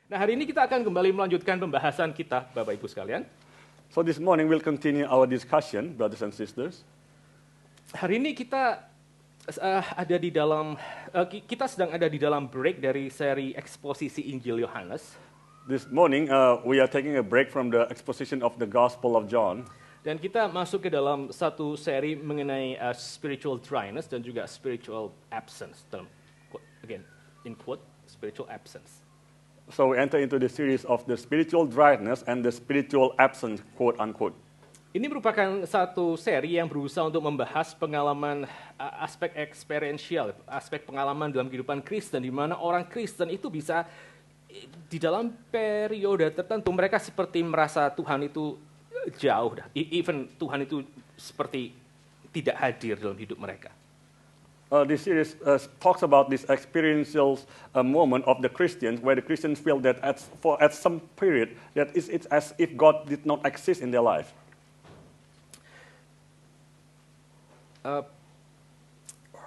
Nah, hari ini kita akan kembali melanjutkan pembahasan kita, Bapak Ibu sekalian. So this morning we'll continue our discussion, brothers and sisters. Hari ini kita sedang ada di dalam break dari seri eksposisi Injil Yohanes. This morning we are taking a break from the exposition of the Gospel of John. Dan kita masuk ke dalam satu seri mengenai spiritual dryness dan juga spiritual absence. Dalam quote, again, in quote, spiritual absence. So we enter into the series of the spiritual dryness and the spiritual absence, quote unquote. Ini merupakan satu seri yang berusaha untuk membahas pengalaman aspek eksperiensial, aspek pengalaman dalam kehidupan Kristen, di mana orang Kristen itu bisa di dalam periode tertentu mereka seperti merasa Tuhan itu jauh, even Tuhan itu seperti tidak hadir dalam hidup mereka. This series talks about this experiential moment of the Christians, where the Christians feel that at some period that it's as if God did not exist in their life.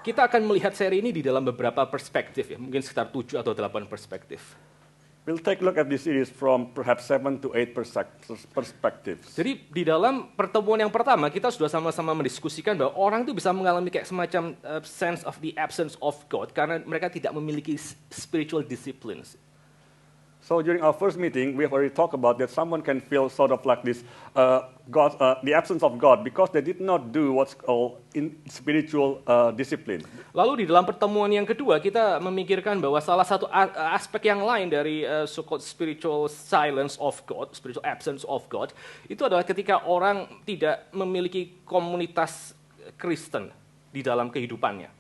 Kita akan melihat seri ini di dalam beberapa perspektif, ya, mungkin sekitar 7 atau 8 perspektif. We'll take a look at this series from perhaps 7 to 8 perspectives. Jadi di dalam pertemuan yang pertama kita sudah sama-sama mendiskusikan bahwa orang itu bisa mengalami kayak semacam sense of the absence of God karena mereka tidak memiliki spiritual disciplines. So during our first meeting, we have already talked about that someone can feel sort of like this, the absence of God, because they did not do what's called in spiritual discipline. Lalu di dalam pertemuan yang kedua, kita memikirkan bahwa salah satu aspek yang lain dari so-called spiritual silence of God, spiritual absence of God, itu adalah ketika orang tidak memiliki komunitas Kristen di dalam kehidupannya.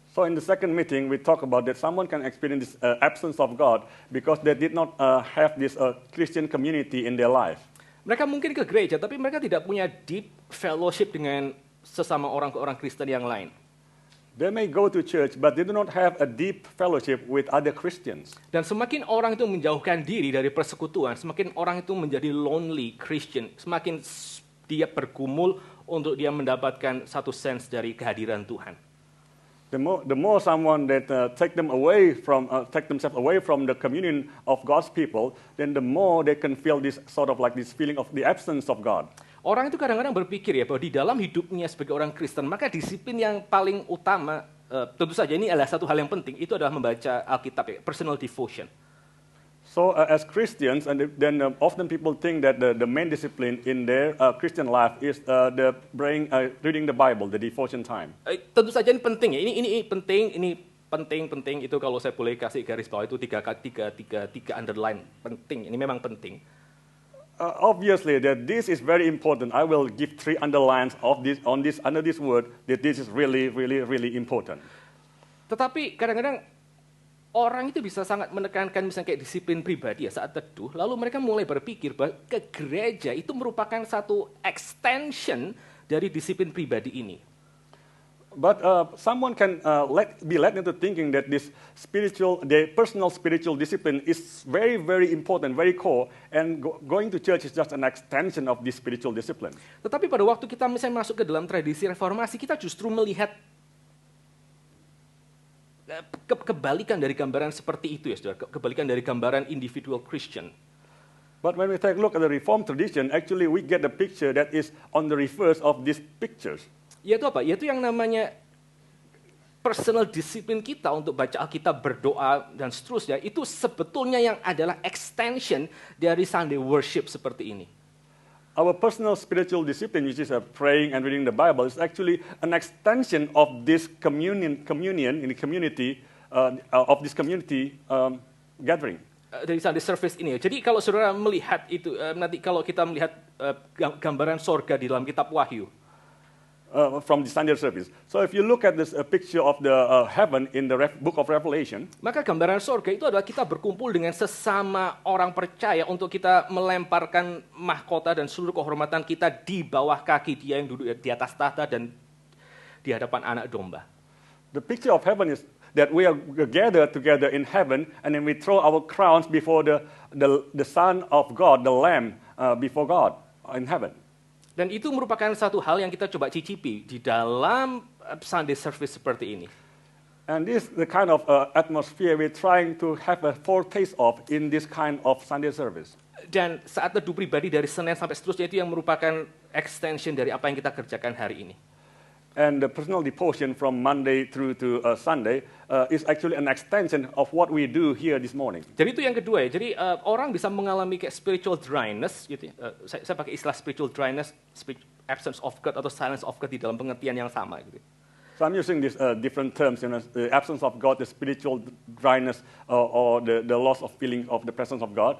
So in the second meeting, we talk about that someone can experience this absence of God because they did not have this Christian community in their life. Mereka mungkin ke gereja, tapi mereka tidak punya deep fellowship dengan sesama orang Kristen yang lain. They may go to church, but they do not have a deep fellowship with other Christians. Dan semakin orang itu menjauhkan diri dari persekutuan, semakin orang itu menjadi lonely Christian, semakin dia bergumul untuk dia mendapatkan satu sense dari kehadiran Tuhan. The more someone that take themselves away from the communion of God's people, then the more they can feel this sort of like this feeling of the absence of God. Orang itu kadang-kadang berpikir ya bahwa di dalam hidupnya sebagai orang Kristen, maka disiplin yang paling utama, tentu saja ini adalah satu hal yang penting, itu adalah membaca Alkitab, ya, personal devotion. So as Christians, and then often people think that the main discipline in their Christian life is reading the Bible, the devotion time. Tentu saja ini penting ya. Ini penting itu kalau saya boleh kasih garis bawah itu tiga underline penting. Ini memang penting. Obviously that this is very important. I will give 3 underlines under this word that this is really important. Tetapi kadang-kadang orang itu bisa sangat menekankan misalnya kayak disiplin pribadi ya saat teduh, lalu mereka mulai berpikir bahwa ke gereja itu merupakan satu extension dari disiplin pribadi ini. But someone can be led into thinking that the personal spiritual discipline is very important, very core, and going to church is just an extension of this spiritual discipline. Tetapi pada waktu kita misalnya masuk ke dalam tradisi reformasi, kita justru melihat kebalikan dari gambaran seperti itu ya, saudara. Kebalikan dari gambaran individual Christian. But when we take a look at the Reformed tradition, actually we get the picture that is on the reverse of these pictures. Yaitu apa? Yaitu yang namanya personal discipline kita untuk baca Alkitab, berdoa, dan seterusnya, itu sebetulnya yang adalah extension dari Sunday worship seperti ini. Our personal spiritual discipline, which is praying and reading the Bible, is actually an extension of this communion in the community, of this community gathering. Dari Sunday service ini. Jadi kalau saudara melihat itu, nanti kalau kita melihat gambaran sorga di dalam kitab Wahyu, from the Sunday service. So if you look at this picture of the heaven in the book of Revelation, maka gambaran sorga itu adalah kita berkumpul dengan sesama orang percaya untuk kita melemparkan mahkota dan seluruh kehormatan kita di bawah kaki Dia yang duduk di atas tahta dan di hadapan anak domba. The picture of heaven is that we are gathered together in heaven, and then we throw our crowns before the Son of God, the Lamb, before God in heaven. Dan itu merupakan satu hal yang kita coba cicipi di dalam Sunday service seperti ini. And this is the kind of atmosphere we're trying to have a foretaste of in this kind of Sunday service. Dan saat teduh pribadi dari Senin sampai seterusnya itu yang merupakan extension dari apa yang kita kerjakan hari ini. And the personal devotion from Monday through to Sunday is actually an extension of what we do here this morning. Jadi itu yang kedua ya. Jadi orang bisa mengalami kayak spiritual dryness gitu ya. Saya pakai istilah spiritual dryness, absence of God atau silence of God di dalam pengertian yang sama gitu. So I'm using these different terms, the absence of God, the spiritual dryness, or the loss of feeling of the presence of God.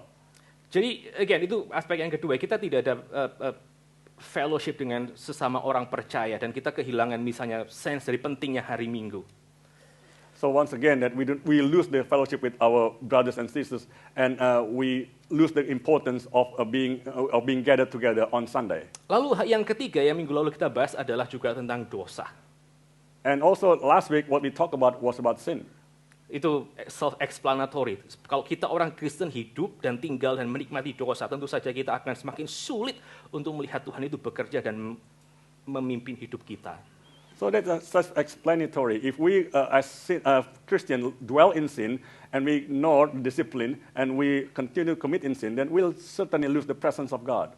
Jadi again itu aspek yang kedua. Kita tidak ada fellowship dengan sesama orang percaya dan kita kehilangan misalnya sense dari pentingnya hari Minggu. So once again, that we lose the fellowship with our brothers and sisters, and we lose the importance of being gathered together on Sunday. Lalu yang ketiga yang minggu lalu kita bahas adalah juga tentang dosa. And also last week what we talked about was about sin. Itu self-explanatory. Kalau kita orang Kristen hidup dan tinggal dan menikmati dosa, tentu saja kita akan semakin sulit untuk melihat Tuhan itu bekerja dan memimpin hidup kita. So that's self-explanatory. If we as Christian dwell in sin and we ignore discipline and we continue to commit in sin, then we'll certainly lose the presence of God.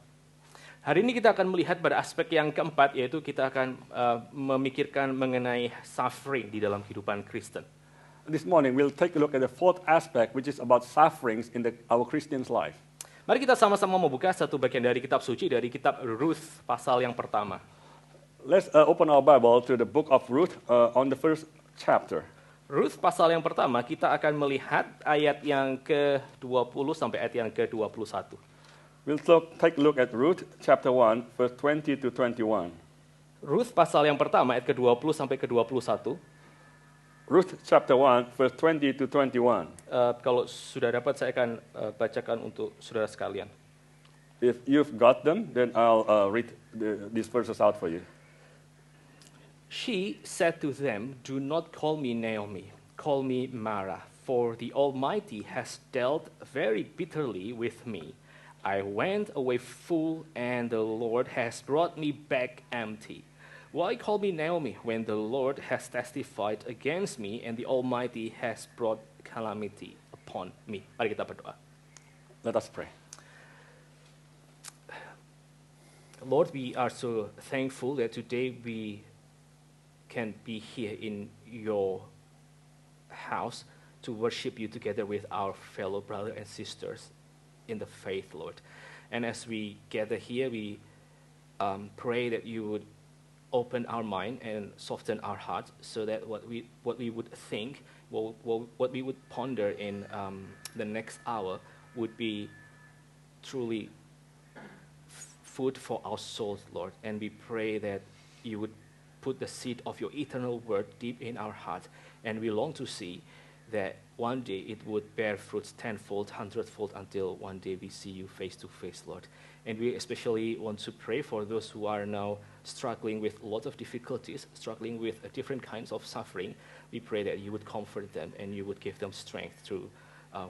Hari ini kita akan melihat pada aspek yang keempat, yaitu kita akan memikirkan mengenai suffering di dalam kehidupan Kristen. This morning we'll take a look at the fourth aspect, which is about sufferings in our Christian's life. Mari kita sama-sama membuka satu bagian dari kitab suci, dari kitab Ruth pasal yang pertama. Let's open our Bible to the book of Ruth on the first chapter. Ruth pasal yang pertama, kita akan melihat ayat yang ke-20 sampai ayat yang ke-21. We'll take a look at Ruth chapter 1, verse 20 to 21. Ruth pasal yang pertama, ayat ke-20 sampai ke-21. Ruth chapter 1, verse 20 to 21. Kalau sudah dapat, saya akan bacakan untuk saudara sekalian. If you've got them, then I'll read these verses out for you. She said to them, "Do not call me Naomi, call me Mara, for the Almighty has dealt very bitterly with me. I went away full, and the Lord has brought me back empty. Why call me Naomi when the Lord has testified against me, and the Almighty has brought calamity upon me?" Mari kita berdoa. Let us pray. Lord, we are so thankful that today we can be here in your house to worship you together with our fellow brothers and sisters in the faith, Lord. And as we gather here, we pray that you would open our mind and soften our hearts so that what we would think, what we would ponder in the next hour would be truly food for our souls, Lord. And we pray that you would put the seed of your eternal word deep in our hearts, and we long to see that one day it would bear fruits tenfold, hundredfold, until one day we see you face to face, Lord. And we especially want to pray for those who are now struggling with lots of difficulties, struggling with different kinds of suffering. We pray that you would comfort them and you would give them strength through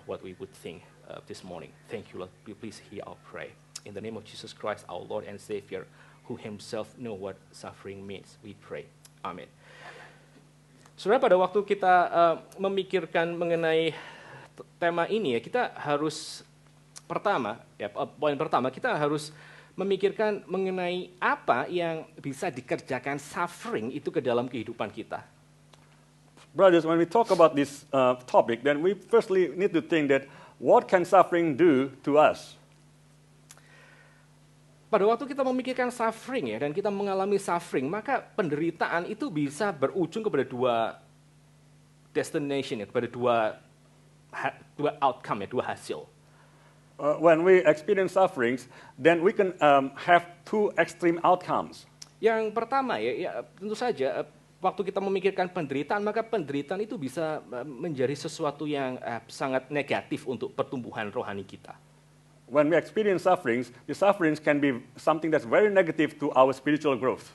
what we would think this morning. Thank you, Lord. Please hear our prayer. In the name of Jesus Christ, our Lord and Savior, who himself know what suffering means, we pray. Amen. Saudara, pada waktu kita memikirkan mengenai tema ini, ya, kita harus poin pertama, kita harus memikirkan mengenai apa yang bisa dikerjakan suffering itu ke dalam kehidupan kita. Brothers, when we talk about this topic, then we firstly need to think that what can suffering do to us? Pada waktu kita memikirkan suffering, ya, dan kita mengalami suffering, maka penderitaan itu bisa berujung kepada dua destination, ya, kepada dua outcome, ya, dua hasil. When we experience sufferings, then we can have two extreme outcomes. Yang pertama, ya tentu saja waktu kita memikirkan penderitaan, maka penderitaan itu bisa menjadi sesuatu yang sangat negatif untuk pertumbuhan rohani kita. When we experience sufferings, the sufferings can be something that's very negative to our spiritual growth.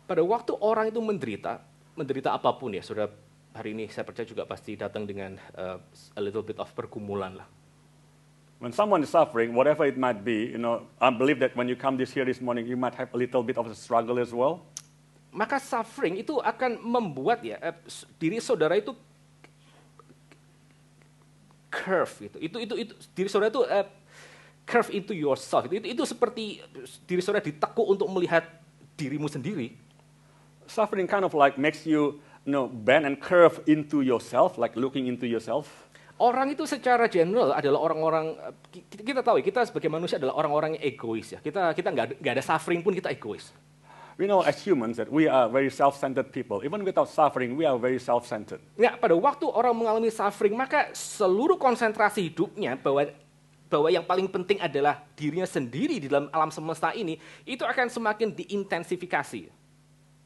Pada waktu orang itu menderita apapun, ya, saudara, hari ini saya percaya juga pasti datang dengan a little bit of pergumulan lah. When someone is suffering, whatever it might be, I believe that when you come here this morning, you might have a little bit of a struggle as well. maka suffering itu akan membuat ya diri saudara itu curve itu diri saudara itu curve into yourself itu seperti diri saudara ditekuk untuk melihat dirimu sendiri. Suffering kind of like makes you, bend and curve into yourself, like looking into yourself. Orang itu secara general adalah orang-orang, kita tahu kita sebagai manusia adalah orang-orang yang egois ya. Kita nggak ada suffering pun kita egois. We know as humans that we are very self-centered people. Even without suffering, we are very self-centered. Ya, pada waktu orang mengalami suffering, maka seluruh konsentrasi hidupnya bahwa yang paling penting adalah dirinya sendiri di dalam alam semesta ini, itu akan semakin diintensifikasi.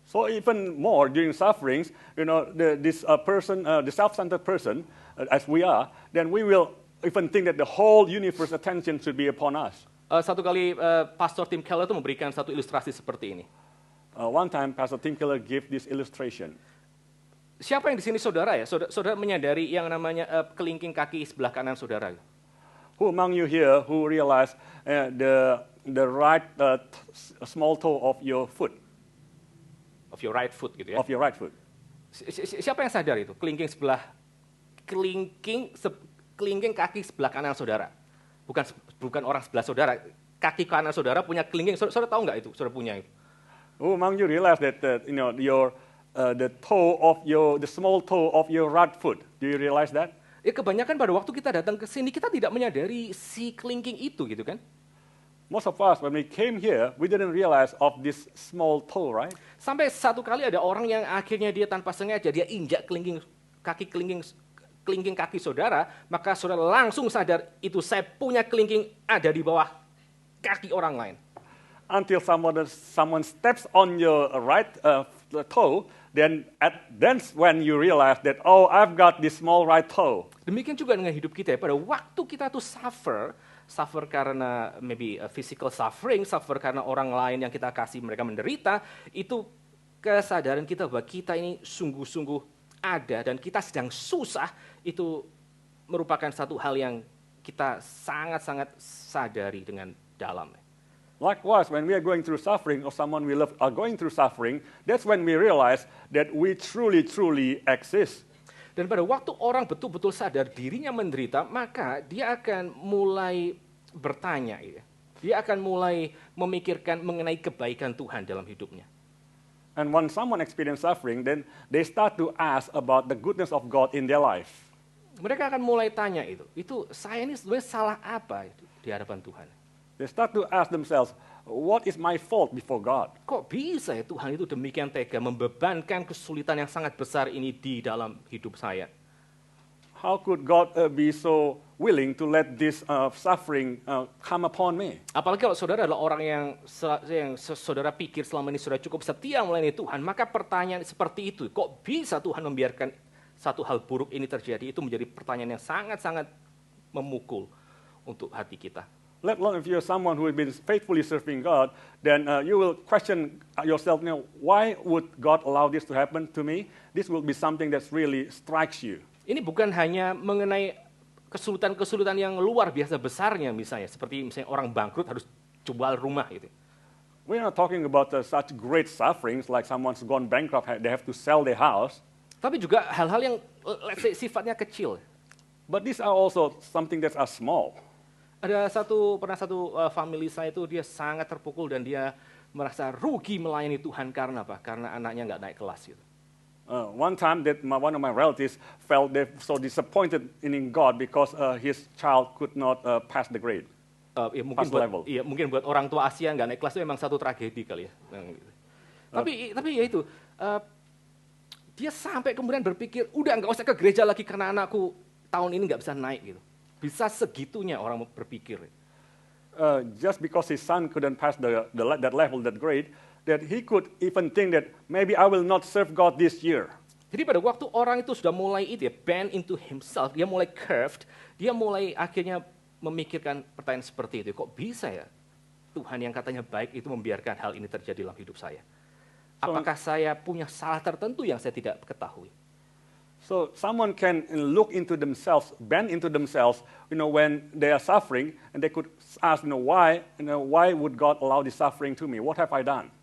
So even more during sufferings, this person, the self-centered person, as we are, then we will even think that the whole universe attention should be upon us. Satu kali Pastor Tim Keller itu memberikan satu ilustrasi seperti ini. One time, Pastor Tim Keller gave this illustration. Siapa yang di sini saudara ya? Saudara menyadari yang namanya kelingking kaki sebelah kanan saudara? Who among you here who realize the right small toe of your foot? Of your right foot gitu ya? Of your right foot. Siapa yang sadar itu? Kelingking kaki sebelah kanan saudara. Bukan orang sebelah saudara. Kaki kanan saudara punya kelingking. Saudara tahu nggak itu? Saudara punya itu. Who among you realize that the small toe of your right foot? Do you realize that? Ya kebanyakan pada waktu kita datang ke sini kita tidak menyadari si kelingking itu gitu kan? Most of us when we came here, we didn't realize of this small toe, right? Sampai satu kali ada orang yang akhirnya dia tanpa sengaja dia injak kelingking kaki saudara, maka saudara langsung sadar itu saya punya kelingking ada di bawah kaki orang lain. Until someone steps on your right toe, then when you realize that I've got this small right toe. Demikian juga dengan hidup kita ya. Pada waktu kita tuh suffer karena maybe physical suffering, suffer karena orang lain yang kita kasih mereka menderita, itu kesadaran kita bahwa kita ini sungguh-sungguh ada dan kita sedang susah, itu merupakan satu hal yang kita sangat-sangat sadari dengan dalam. Likewise, when we are going through suffering or someone we love are going through suffering, that's when we realize that we truly exist. Dan pada waktu orang betul-betul sadar dirinya menderita, maka dia akan mulai bertanya, ya. Dia akan mulai memikirkan mengenai kebaikan Tuhan dalam hidupnya. And when someone experience suffering, then they start to ask about the goodness of God in their life. Mereka akan mulai tanya itu saya ini sebenarnya salah apa itu di hadapan Tuhan? They start to ask themselves, what is my fault before God? Kok bisa ya Tuhan itu demikian tega membebankan kesulitan yang sangat besar ini di dalam hidup saya? How could God be so willing to let this suffering come upon me? Apalagi kalau saudara adalah orang yang saudara pikir selama ini sudah cukup setia melayani Tuhan, maka pertanyaan seperti itu, kok bisa Tuhan membiarkan satu hal buruk ini terjadi, itu menjadi pertanyaan yang sangat-sangat memukul untuk hati kita. Let alone if you're someone who has been faithfully serving God, then you will question yourself, why would God allow this to happen to me? This will be something that really strikes you. Ini bukan hanya mengenai kesulitan-kesulitan yang luar biasa besarnya misalnya, seperti misalnya orang bangkrut harus jual rumah gitu. We're not talking about such great sufferings like someone's gone bankrupt, they have to sell their house. Tapi juga hal-hal yang let's say, sifatnya kecil. But these are also something that are small. Ada pernah satu family saya itu dia sangat terpukul dan dia merasa rugi melayani Tuhan karena apa? Karena anaknya nggak naik kelas gitu. One time that one of my relatives felt so disappointed in God because his child could not pass the grade. Mungkin buat orang tua Asia nggak naik kelas itu memang satu tragedi kali ya. Tapi ya itu dia sampai kemudian berpikir udah nggak usah ke gereja lagi karena anakku tahun ini nggak bisa naik gitu. Bisa segitunya orang berpikir. Just because his son couldn't pass that level, that grade, that he could even think that maybe I will not serve God this year. Jadi pada waktu orang itu sudah mulai bend into himself, dia mulai curved, dia mulai akhirnya memikirkan pertanyaan seperti itu. Kok bisa ya Tuhan yang katanya baik itu membiarkan hal ini terjadi dalam hidup saya? Apakah saya punya salah tertentu yang saya tidak ketahui? So someone can look into themselves, bend into themselves, when they are suffering, and they could ask, why would God allow this suffering to me? What have I done?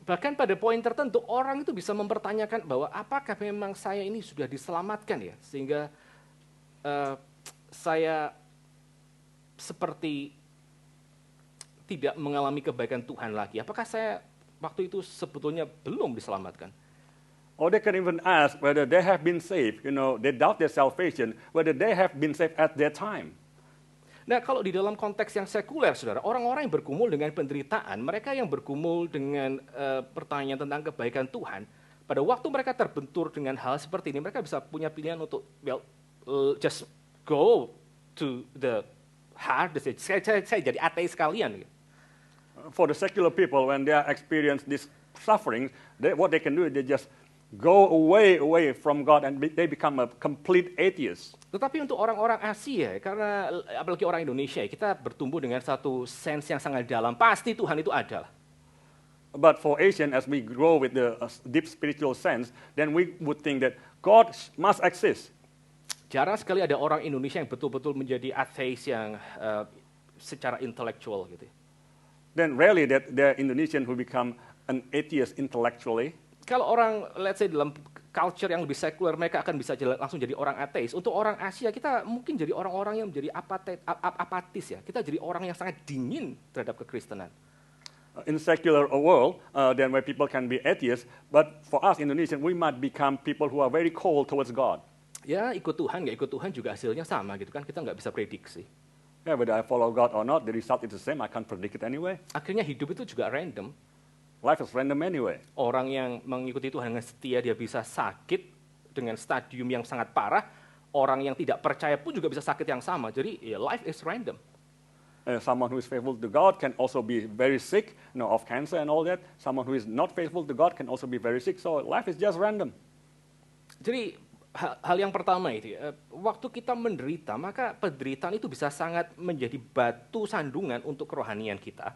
Bahkan pada poin tertentu orang itu bisa mempertanyakan bahwa apakah memang saya ini sudah diselamatkan ya, sehingga saya seperti tidak mengalami kebaikan Tuhan lagi. Apakah saya waktu itu sebetulnya belum diselamatkan? Or they can even ask whether they have been saved. They doubt their salvation, whether they have been saved at their time. Nah, kalau di dalam konteks yang sekuler, saudara, orang-orang yang bergumul dengan penderitaan, mereka yang bergumul dengan pertanyaan tentang kebaikan Tuhan, pada waktu mereka terbentur dengan hal seperti ini, mereka bisa punya pilihan untuk, just go to the hard. Saya jadi ateis sekalian. For the secular people, when they experience this suffering, what they can do is they just go away from God and they become a complete atheist. Tetapi untuk orang-orang Asia, karena apalagi orang Indonesia, kita bertumbuh dengan satu sense yang sangat dalam, pasti Tuhan itu ada. But for Asian, as we grow with the deep spiritual sense, then we would think that God must exist. Jarang sekali ada orang Indonesia yang betul-betul menjadi ateis yang secara intelektual gitu. Then rarely that there are Indonesian who become an atheist intellectually. Kalau orang, let's say dalam culture yang lebih sekuler, mereka akan bisa langsung jadi orang ateis. Untuk orang Asia, kita mungkin jadi orang-orang yang menjadi apatis ya. Kita jadi orang yang sangat dingin terhadap kekristenan. In secular world, then where people can be atheists, but for us Indonesian, we might become people who are very cold towards God. Ya, ikut Tuhan, nggak ikut Tuhan juga hasilnya sama gitu kan. Kita nggak bisa prediksi. Yeah, whether I follow God or not, the result is the same. I can't predict it anyway. Akhirnya hidup itu juga random. Life is random anyway. Orang yang mengikuti Tuhan dengan setia, dia bisa sakit dengan stadium yang sangat parah. Orang yang tidak percaya pun juga bisa sakit yang sama. Jadi, life is random. Someone who is faithful to God can also be very sick, of cancer and all that. Someone who is not faithful to God can also be very sick. So life is just random. Jadi, hal yang pertama itu, waktu kita menderita, maka penderitaan itu bisa sangat menjadi batu sandungan untuk kerohanian kita.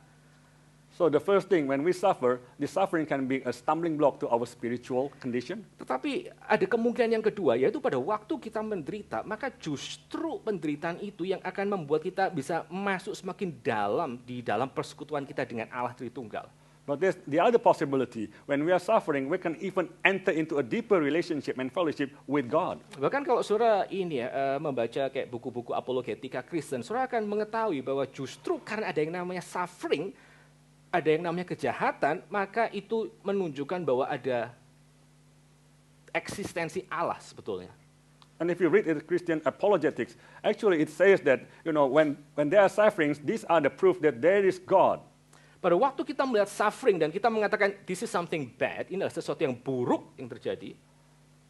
So the first thing, when we suffer, the suffering can be a stumbling block to our spiritual condition. Tetapi ada kemungkinan yang kedua, yaitu pada waktu kita menderita, maka justru penderitaan itu yang akan membuat kita bisa masuk semakin dalam di dalam persekutuan kita dengan Allah Tritunggal. But there's the other possibility. When we are suffering, we can even enter into a deeper relationship and fellowship with God. Bahkan kalau saudara ini membaca kayak buku-buku apologetika Kristen, saudara akan mengetahui bahwa justru karena ada yang namanya suffering, ada yang namanya kejahatan, maka itu menunjukkan bahwa ada eksistensi Allah sebetulnya. And if you read the Christian apologetics, actually it says that, when there are sufferings, these are the proof that there is God. Pada waktu kita melihat suffering dan kita mengatakan this is something bad, ini adalah sesuatu yang buruk yang terjadi.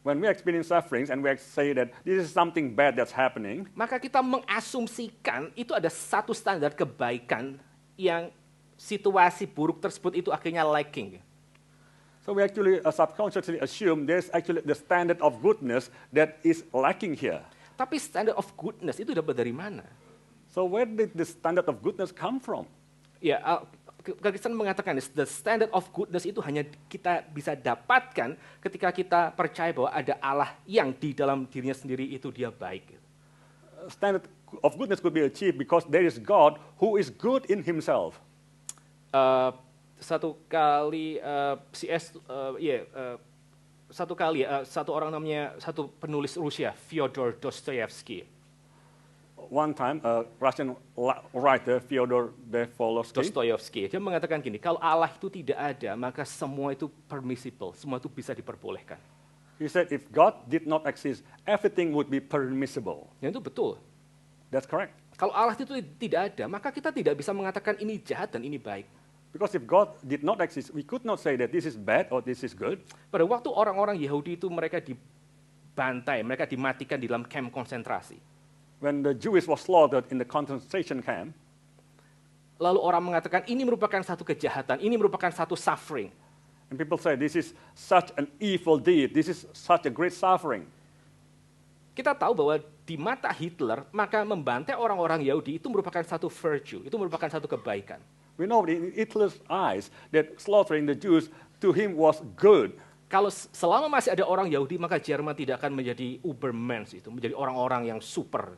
When we experience sufferings and we say that this is something bad that's happening, maka kita mengasumsikan itu ada satu standar kebaikan yang situasi buruk tersebut itu akhirnya lacking. So we actually subconsciously assume there's actually the standard of goodness that is lacking here. Tapi standard of goodness itu dapat dari mana? So where did the standard of goodness come from? Ya, Kristen mengatakan the standard of goodness itu hanya kita bisa dapatkan ketika kita percaya bahwa ada Allah yang di dalam dirinya sendiri itu dia baik. Standard of goodness could be achieved because there is God who is good in himself. Satu kali satu orang namanya, satu penulis Rusia, Fyodor Dostoyevsky. One time, a Russian writer, Fyodor Dostoyevsky, dia mengatakan gini, kalau Allah itu tidak ada, maka semua itu permissible, semua itu bisa diperbolehkan. He said, if God did not exist, everything would be permissible. Dan itu betul. That's correct. Kalau Allah itu tidak ada, maka kita tidak bisa mengatakan ini jahat dan ini baik. Because if God did not exist, we could not say that this is bad or this is good. Pada waktu orang-orang Yahudi itu mereka dibantai, mereka dimatikan di dalam kamp konsentrasi. When the Jews were slaughtered in the concentration camp, lalu orang mengatakan ini merupakan satu kejahatan, ini merupakan satu suffering. And people say this is such an evil deed, this is such a great suffering. Kita tahu bahwa di mata Hitler, maka membantai orang-orang Yahudi itu merupakan satu virtue, itu merupakan satu kebaikan. We know in Hitler's eyes that slaughtering the Jews to him was good. Kalau selama masih ada orang Yahudi, maka Jerman tidak akan menjadi Ubermensch, itu menjadi orang-orang yang super.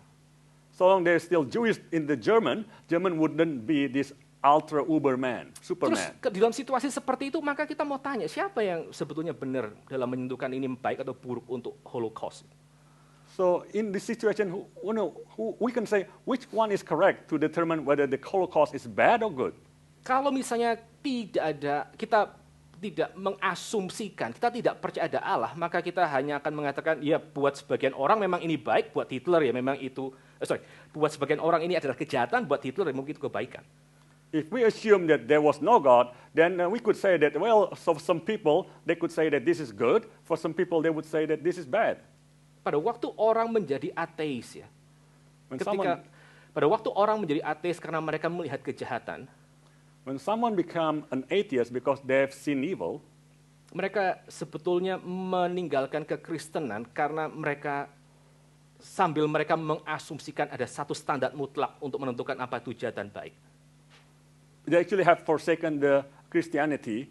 So long there's still Jewish in the German wouldn't be this ultra uberman, Terus superman. dalam situasi seperti itu maka kita mau tanya siapa yang sebetulnya benar dalam menentukan ini baik atau buruk untuk Holocaust. So in this situation, we can say which one is correct to determine whether the Holocaust is bad or good. Kalau misalnya kita tidak mengasumsikan, kita tidak percaya ada Allah, maka kita hanya akan mengatakan, ya buat sebagian orang memang ini baik, buat Hitler ya memang itu, buat sebagian orang ini adalah kejahatan, buat Hitler ya mungkin itu kebaikan. If we assume that there was no God, then we could say that, well, so some people, they could say that this is good. For some people, they would say that this is bad. Pada waktu orang menjadi ateis ya, pada waktu orang menjadi ateis karena mereka melihat kejahatan, when someone become an atheist because they have seen evil, mereka sebetulnya meninggalkan kekristenan karena sambil mereka mengasumsikan ada satu standar mutlak untuk menentukan apa itu jahat dan baik. they actually have forsaken the Christianity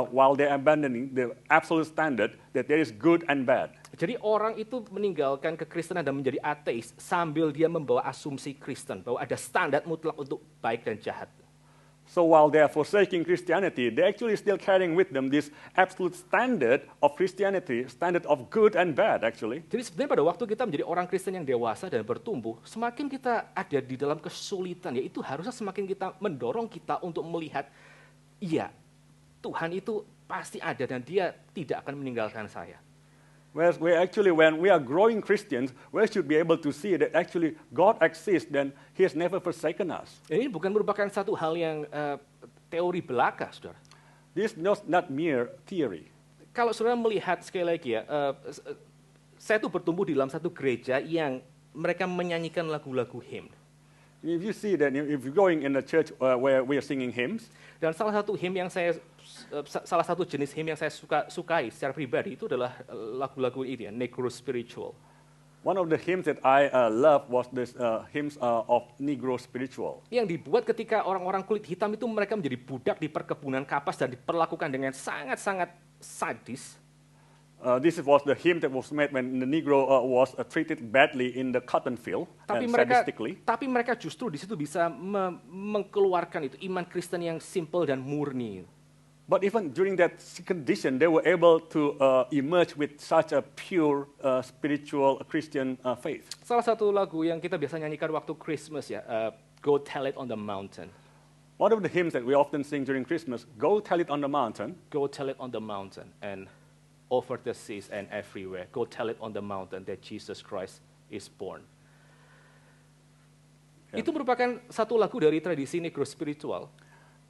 while they're abandoning the absolute standard that there is good and bad. Jadi orang itu meninggalkan kekristenan dan menjadi ateis sambil dia membawa asumsi Kristen bahwa ada standar mutlak untuk baik dan jahat. So while they are forsaking Christianity, they actually still carrying with them this absolute standard of Christianity, standard of good and bad actually. Jadi sebenarnya pada waktu kita menjadi orang Kristen yang dewasa dan bertumbuh, semakin kita ada di dalam kesulitan, ya itu harusnya semakin kita mendorong kita untuk melihat, iya, Tuhan itu pasti ada dan dia tidak akan meninggalkan saya. Whereas when we are growing Christians, we should be able to see that actually God exists and He has never forsaken us. Ini bukan merupakan satu hal yang teori belaka, saudara. This is not mere theory. Kalau saudara melihat sekali lagi ya, saya tuh bertumbuh di dalam satu gereja yang mereka menyanyikan lagu-lagu hymn. If you see that, if you're going in a church where we are singing hymns, dan salah satu jenis hymn yang saya sukai secara pribadi itu adalah lagu-lagu ini, Negro Spiritual. one of the hymns that I love was this hymns of Negro Spiritual. Yang dibuat ketika orang-orang kulit hitam itu mereka menjadi budak di perkebunan kapas dan diperlakukan dengan sangat-sangat sadis. This was the hymn that was made when the Negro was treated badly in the cotton field Tapi and mereka, sadistically. tapi mereka justru di situ bisa mengeluarkan itu iman Kristen yang simple dan murni. But even during that condition, they were able to emerge with such a pure spiritual Christian faith. Salah satu lagu yang kita biasa nyanyikan waktu Christmas ya, Go Tell It on the Mountain. One of the hymns that we often sing during Christmas, Go Tell It on the Mountain. Go tell it on the mountain and over the seas and everywhere. Go tell it on the mountain that Jesus Christ is born. Yeah. Itu merupakan satu lagu dari tradisi Negro Spiritual.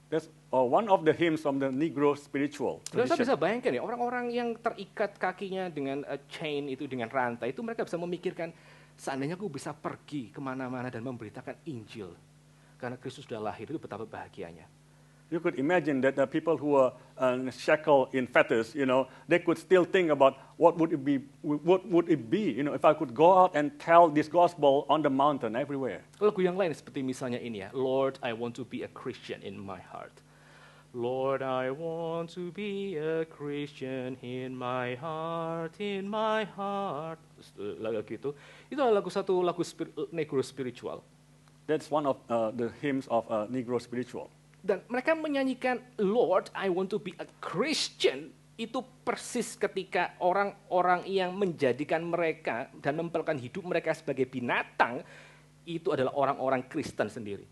That's one of the hymns from the Negro Spiritual Dan saya bisa tradition. bayangkan ya, orang-orang yang terikat kakinya dengan chain itu, dengan rantai, itu mereka bisa memikirkan, seandainya aku bisa pergi kemana-mana dan memberitakan Injil. Karena Kristus sudah lahir, itu betapa bahagianya. You could imagine that the people who were shackled in fetters, they could still think about what would it be, if I could go out and tell this gospel on the mountain everywhere. Lagu yang lain seperti misalnya ini ya, Lord, I want to be a Christian in my heart. Lord, I want to be a Christian in my heart, in my heart. Lagu gitu. Itu adalah lagu Negro Spiritual. That's one of the hymns of Negro Spiritual. Dan mereka menyanyikan, Lord, I want to be a Christian. Itu persis ketika orang-orang yang menjadikan mereka dan memperlakukan hidup mereka sebagai binatang, itu adalah orang-orang Kristen sendiri.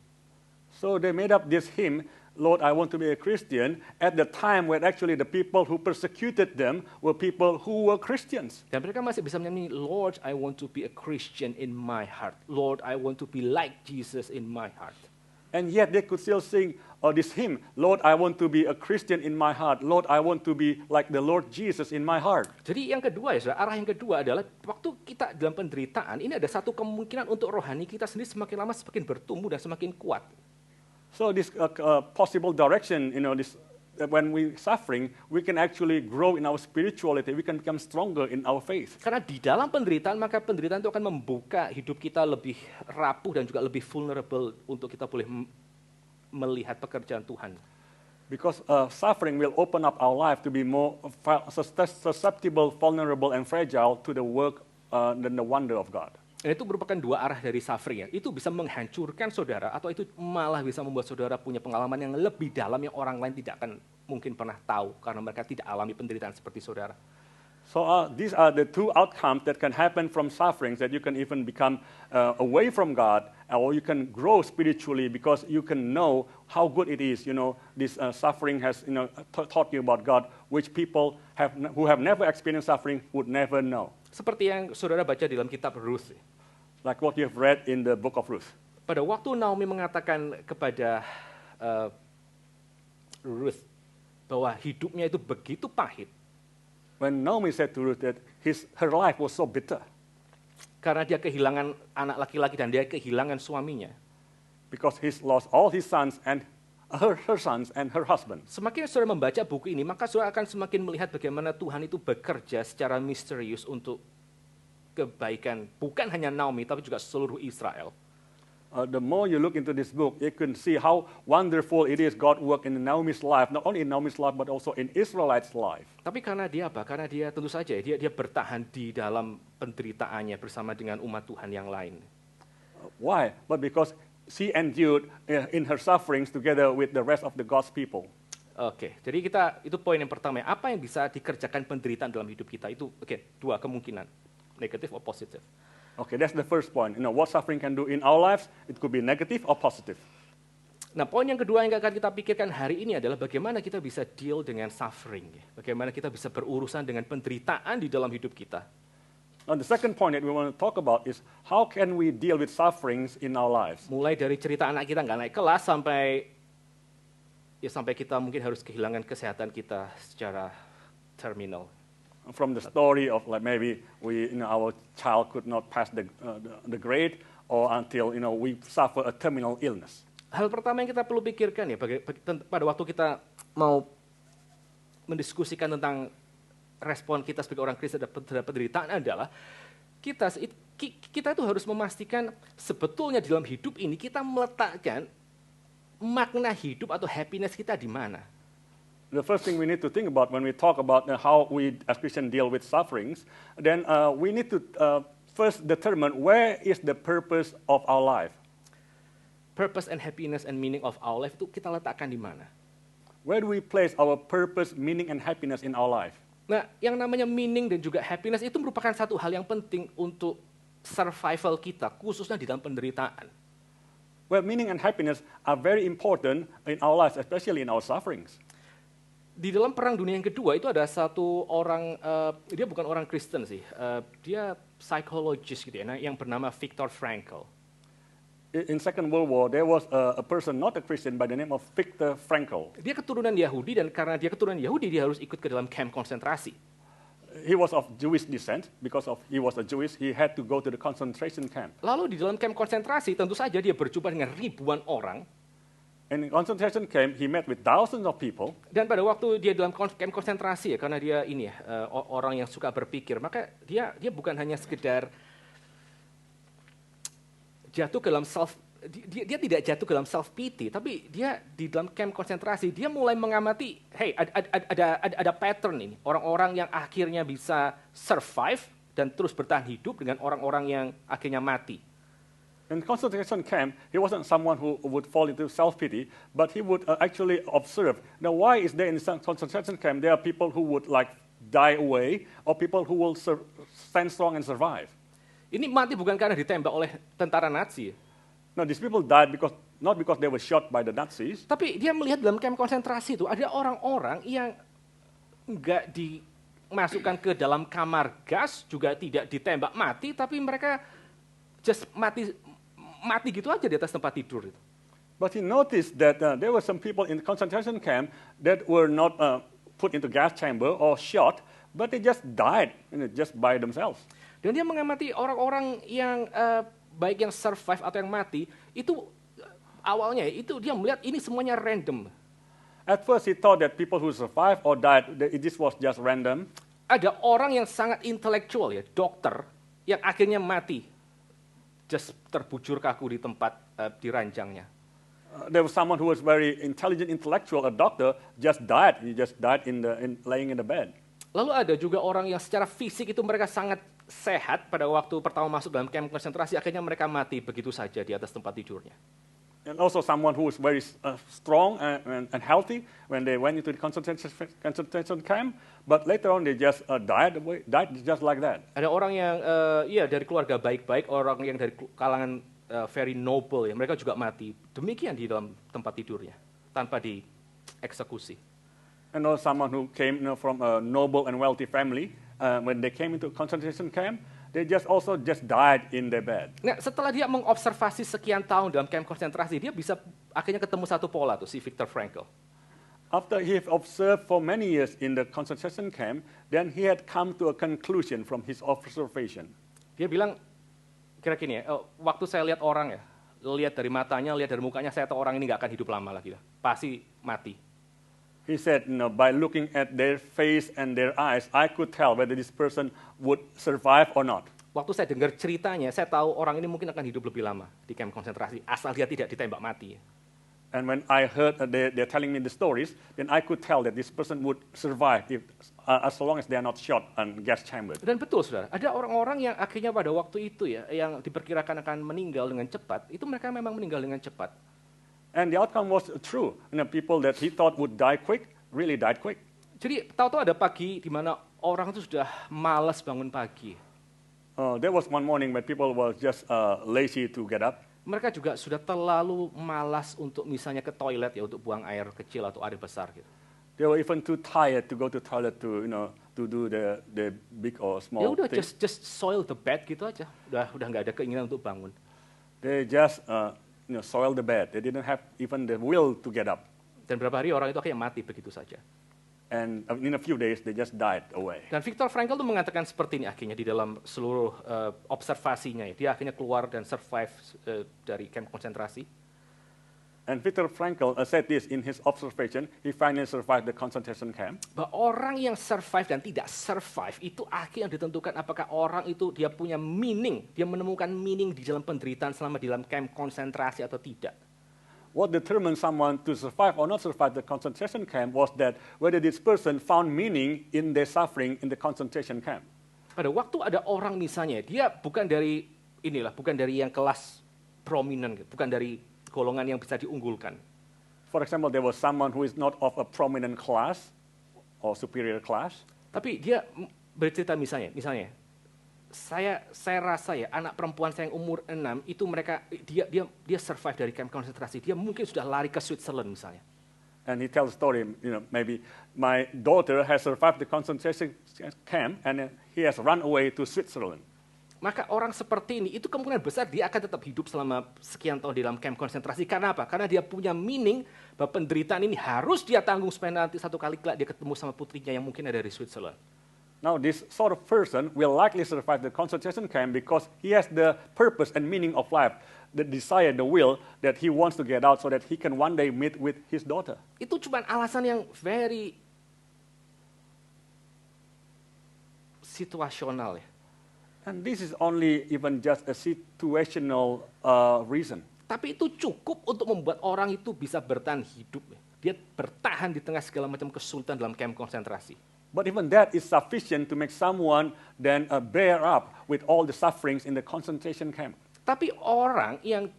So they made up this hymn, Lord, I want to be a Christian, at the time when actually the people who persecuted them were people who were Christians. Dan mereka masih bisa menyanyi, Lord, I want to be a Christian in my heart. Lord, I want to be like Jesus in my heart. And yet they could still sing this hymn, Lord, I want to be a Christian in my heart. Lord, I want to be like the Lord Jesus in my heart. Jadi yang kedua ya, arah yang kedua adalah waktu kita dalam penderitaan, ini ada satu kemungkinan untuk rohani kita sendiri semakin lama semakin bertumbuh dan semakin kuat. So this possible direction, when we're suffering, we can actually grow in our spirituality. We can become stronger in our faith. Karena di dalam penderitaan, maka penderitaan itu akan membuka hidup kita lebih rapuh dan juga lebih vulnerable untuk kita boleh melihat pekerjaan Tuhan. Because suffering will open up our life to be more susceptible, vulnerable, and fragile to the work and the wonder of God. Dan itu merupakan dua arah dari suffering ya. Itu bisa menghancurkan saudara atau itu malah bisa membuat saudara punya pengalaman yang lebih dalam yang orang lain tidak akan mungkin pernah tahu karena mereka tidak alami penderitaan seperti saudara. So these are the two outcomes that can happen from sufferings, that you can even become away from God, or you can grow spiritually because you can know how good it is. This suffering has taught you about God, which people who have never experienced suffering would never know. Seperti yang saudara baca dalam kitab Ruth. Like what you have read in the book of Ruth. Pada waktu Naomi mengatakan kepada Ruth bahwa hidupnya itu begitu pahit. When Naomi said to Ruth that her life was so bitter. Karena dia kehilangan anak laki-laki dan dia kehilangan suaminya. Because he's lost all his sons and her sons and her husband. Semakin saudara membaca buku ini, maka saudara akan semakin melihat bagaimana Tuhan itu bekerja secara misterius untuk kebaikan bukan hanya Naomi tapi juga seluruh Israel. The more you look into this book, you can see how wonderful it is God work in Naomi's life, not only in Naomi's life but also in Israelites' life. Tapi karena dia apa? Karena dia tentu saja dia bertahan di dalam penderitaannya bersama dengan umat Tuhan yang lain. Why? But because she endured in her sufferings together with the rest of the God's people. Oke, jadi itu poin yang pertama. Apa yang bisa dikerjakan penderitaan dalam hidup kita? Itu dua kemungkinan. Negative or positive. Okay, that's the first point. What suffering can do in our lives, it could be negative or positive. Nah, poin yang kedua yang akan kita pikirkan hari ini adalah bagaimana kita bisa deal dengan suffering. Bagaimana kita bisa berurusan dengan penderitaan di dalam hidup kita. And the second point that we want to talk about is how can we deal with sufferings in our lives. Mulai dari cerita anak kita nggak naik kelas sampai kita mungkin harus kehilangan kesehatan kita secara terminal. From the story of like maybe our child could not pass the grade, or until we suffer a terminal illness. Hal pertama yang kita perlu pikirkan ya pada waktu kita mau mendiskusikan tentang respon kita sebagai orang Kristen terhadap penderitaan adalah kita itu harus memastikan sebetulnya di dalam hidup ini kita meletakkan makna hidup atau happiness kita di mana. The first thing we need to think about when we talk about how we as Christians deal with sufferings, then we need to first determine where is the purpose of our life. Purpose and happiness and meaning of our life itu kita letakkan di mana? Where do we place our purpose, meaning, and happiness in our life? Nah, yang namanya meaning dan juga happiness itu merupakan satu hal yang penting untuk survival kita, khususnya di dalam penderitaan. Well, meaning and happiness are very important in our lives, especially in our sufferings. Di dalam Perang Dunia yang kedua itu ada satu orang, dia bukan orang Kristen sih, dia psikologis gitu ya, yang bernama Viktor Frankl. In Second World War, there was a person, not a Christian, by the name of Viktor Frankl. Dia keturunan Yahudi dan karena dia keturunan Yahudi dia harus ikut ke dalam camp konsentrasi. He was of Jewish descent, because he was a Jewish, he had to go to the concentration camp. Lalu di dalam camp konsentrasi tentu saja dia berjumpa dengan ribuan orang. In concentration camp, he met with thousands of people. Dan pada waktu dia dalam camp konsentrasi ya, karena dia orang yang suka berpikir, maka dia bukan hanya sekedar jatuh ke dalam dia tidak jatuh ke dalam self pity, tapi dia di dalam camp konsentrasi dia mulai mengamati, ada pattern ini, orang-orang yang akhirnya bisa survive dan terus bertahan hidup dengan orang-orang yang akhirnya mati. In concentration camp, he wasn't someone who would fall into self-pity, but he would actually observe. Now, why is there in concentration camp there are people who would like die away, or people who will stand strong and survive? Ini mati bukan karena ditembak oleh tentara Nazi. No, these people died not because they were shot by the Nazis. Tapi dia melihat dalam camp konsentrasi itu ada orang-orang yang nggak dimasukkan ke dalam kamar gas, juga tidak ditembak mati, tapi mereka just mati gitu aja di atas tempat tidur itu. But he noticed that there were some people in the concentration camp that were not put into gas chamber or shot, but they just died just by themselves. Dan dia mengamati orang-orang yang baik yang survive atau yang mati, itu awalnya itu dia melihat ini semuanya random. At first he thought that people who survived or died, this was just random. Ada orang yang sangat intelektual ya, dokter, yang akhirnya mati. Just terbujur kaku di tempat di ranjangnya. There was someone who was very intelligent, intellectual, a doctor, just died. He just died laying in the bed. Lalu ada juga orang yang secara fisik itu mereka sangat sehat pada waktu pertama masuk dalam kamp konsentrasi, akhirnya mereka mati begitu saja di atas tempat tidurnya. And also someone who is very strong and healthy when they went into the concentration camp, but later on they just died just like that. Ada orang yang dari keluarga baik-baik, orang yang dari kalangan very noble ya, mereka juga mati. Demikian di dalam tempat tidurnya tanpa dieksekusi. And also someone who came from a noble and wealthy family, when they came into concentration camp, they just died in their bed. Nah, setelah dia mengobservasi sekian tahun dalam kamp konsentrasi, dia bisa akhirnya ketemu satu pola tuh, si Viktor Frankl. After he had observed for many years in the concentration camp, then he had come to a conclusion from his observation. Dia bilang, kira gini ya, waktu saya lihat orang ya, lihat dari matanya, lihat dari mukanya, saya tahu orang ini nggak akan hidup lama lagi, pasti mati. He said, by looking at their face and their eyes, I could tell whether this person would survive or not. Waktu saya dengar ceritanya, saya tahu orang ini mungkin akan hidup lebih lama di kamp konsentrasi, asal dia tidak ditembak mati. And when I heard they're telling me the stories, then I could tell that this person would survive as long as they are not shot and gas chambered. Dan betul, saudara, ada orang-orang yang akhirnya pada waktu itu ya, yang diperkirakan akan meninggal dengan cepat, itu mereka memang meninggal dengan cepat. And the outcome was true. People that he thought would die quick, really died quick. Jadi tahu-tahu ada pagi di mana orang itu sudah malas bangun pagi. There was one morning when people were just lazy to get up. Mereka juga sudah terlalu malas untuk misalnya ke toilet ya, untuk buang air kecil atau air besar gitu. They were even too tired to go to toilet to do the big or small Ya udah things. just soil the bed gitu aja. Udah nggak ada keinginan untuk bangun. They just soil the bed. They didn't have even the will to get up. Dan beberapa hari orang itu akhirnya mati begitu saja. And in a few days, they just died away. Dan Viktor Frankl itu mengatakan seperti ini akhirnya di dalam seluruh observasinya. Ya. Dia akhirnya keluar dan survive dari kamp konsentrasi. And Viktor Frankl said this in his observation. He finally survived the concentration camp. Bahwa orang yang survive dan tidak survive itu akhirnya ditentukan apakah orang itu dia punya meaning, dia menemukan meaning di dalam penderitaan selama di dalam kamp konsentrasi atau tidak. What determined someone to survive or not survive the concentration camp was that whether this person found meaning in their suffering in the concentration camp. Pada waktu ada orang misalnya, dia bukan dari yang kelas prominent, bukan dari golongan yang bisa diunggulkan. For example, there was someone who is not of a prominent class or superior class. Tapi dia bercerita misalnya, saya rasa ya anak perempuan saya yang umur 6 itu dia survive dari kamp konsentrasi. Dia mungkin sudah lari ke Switzerland misalnya. And he tells the story, maybe my daughter has survived the concentration camp and he has run away to Switzerland. Maka orang seperti ini, itu kemungkinan besar dia akan tetap hidup selama sekian tahun di dalam kamp konsentrasi. Karena apa? Karena dia punya meaning bahwa penderitaan ini harus dia tanggung supaya nanti satu kali kelak dia ketemu sama putrinya yang mungkin ada di Switzerland. Now this sort of person will likely survive the concentration camp because he has the purpose and meaning of life, the desire, the will that he wants to get out so that he can one day meet with his daughter. Itu cuma alasan yang very situasional ya. And this is only even just a situational reason. Tapi itu cukup untuk membuat orang itu bisa bertahan hidup. Dia bertahan di tengah segala macam kesulitan dalam kamp konsentrasi. But even that is sufficient to make someone then bear up with all the sufferings in the concentration camp. Tapi orang yang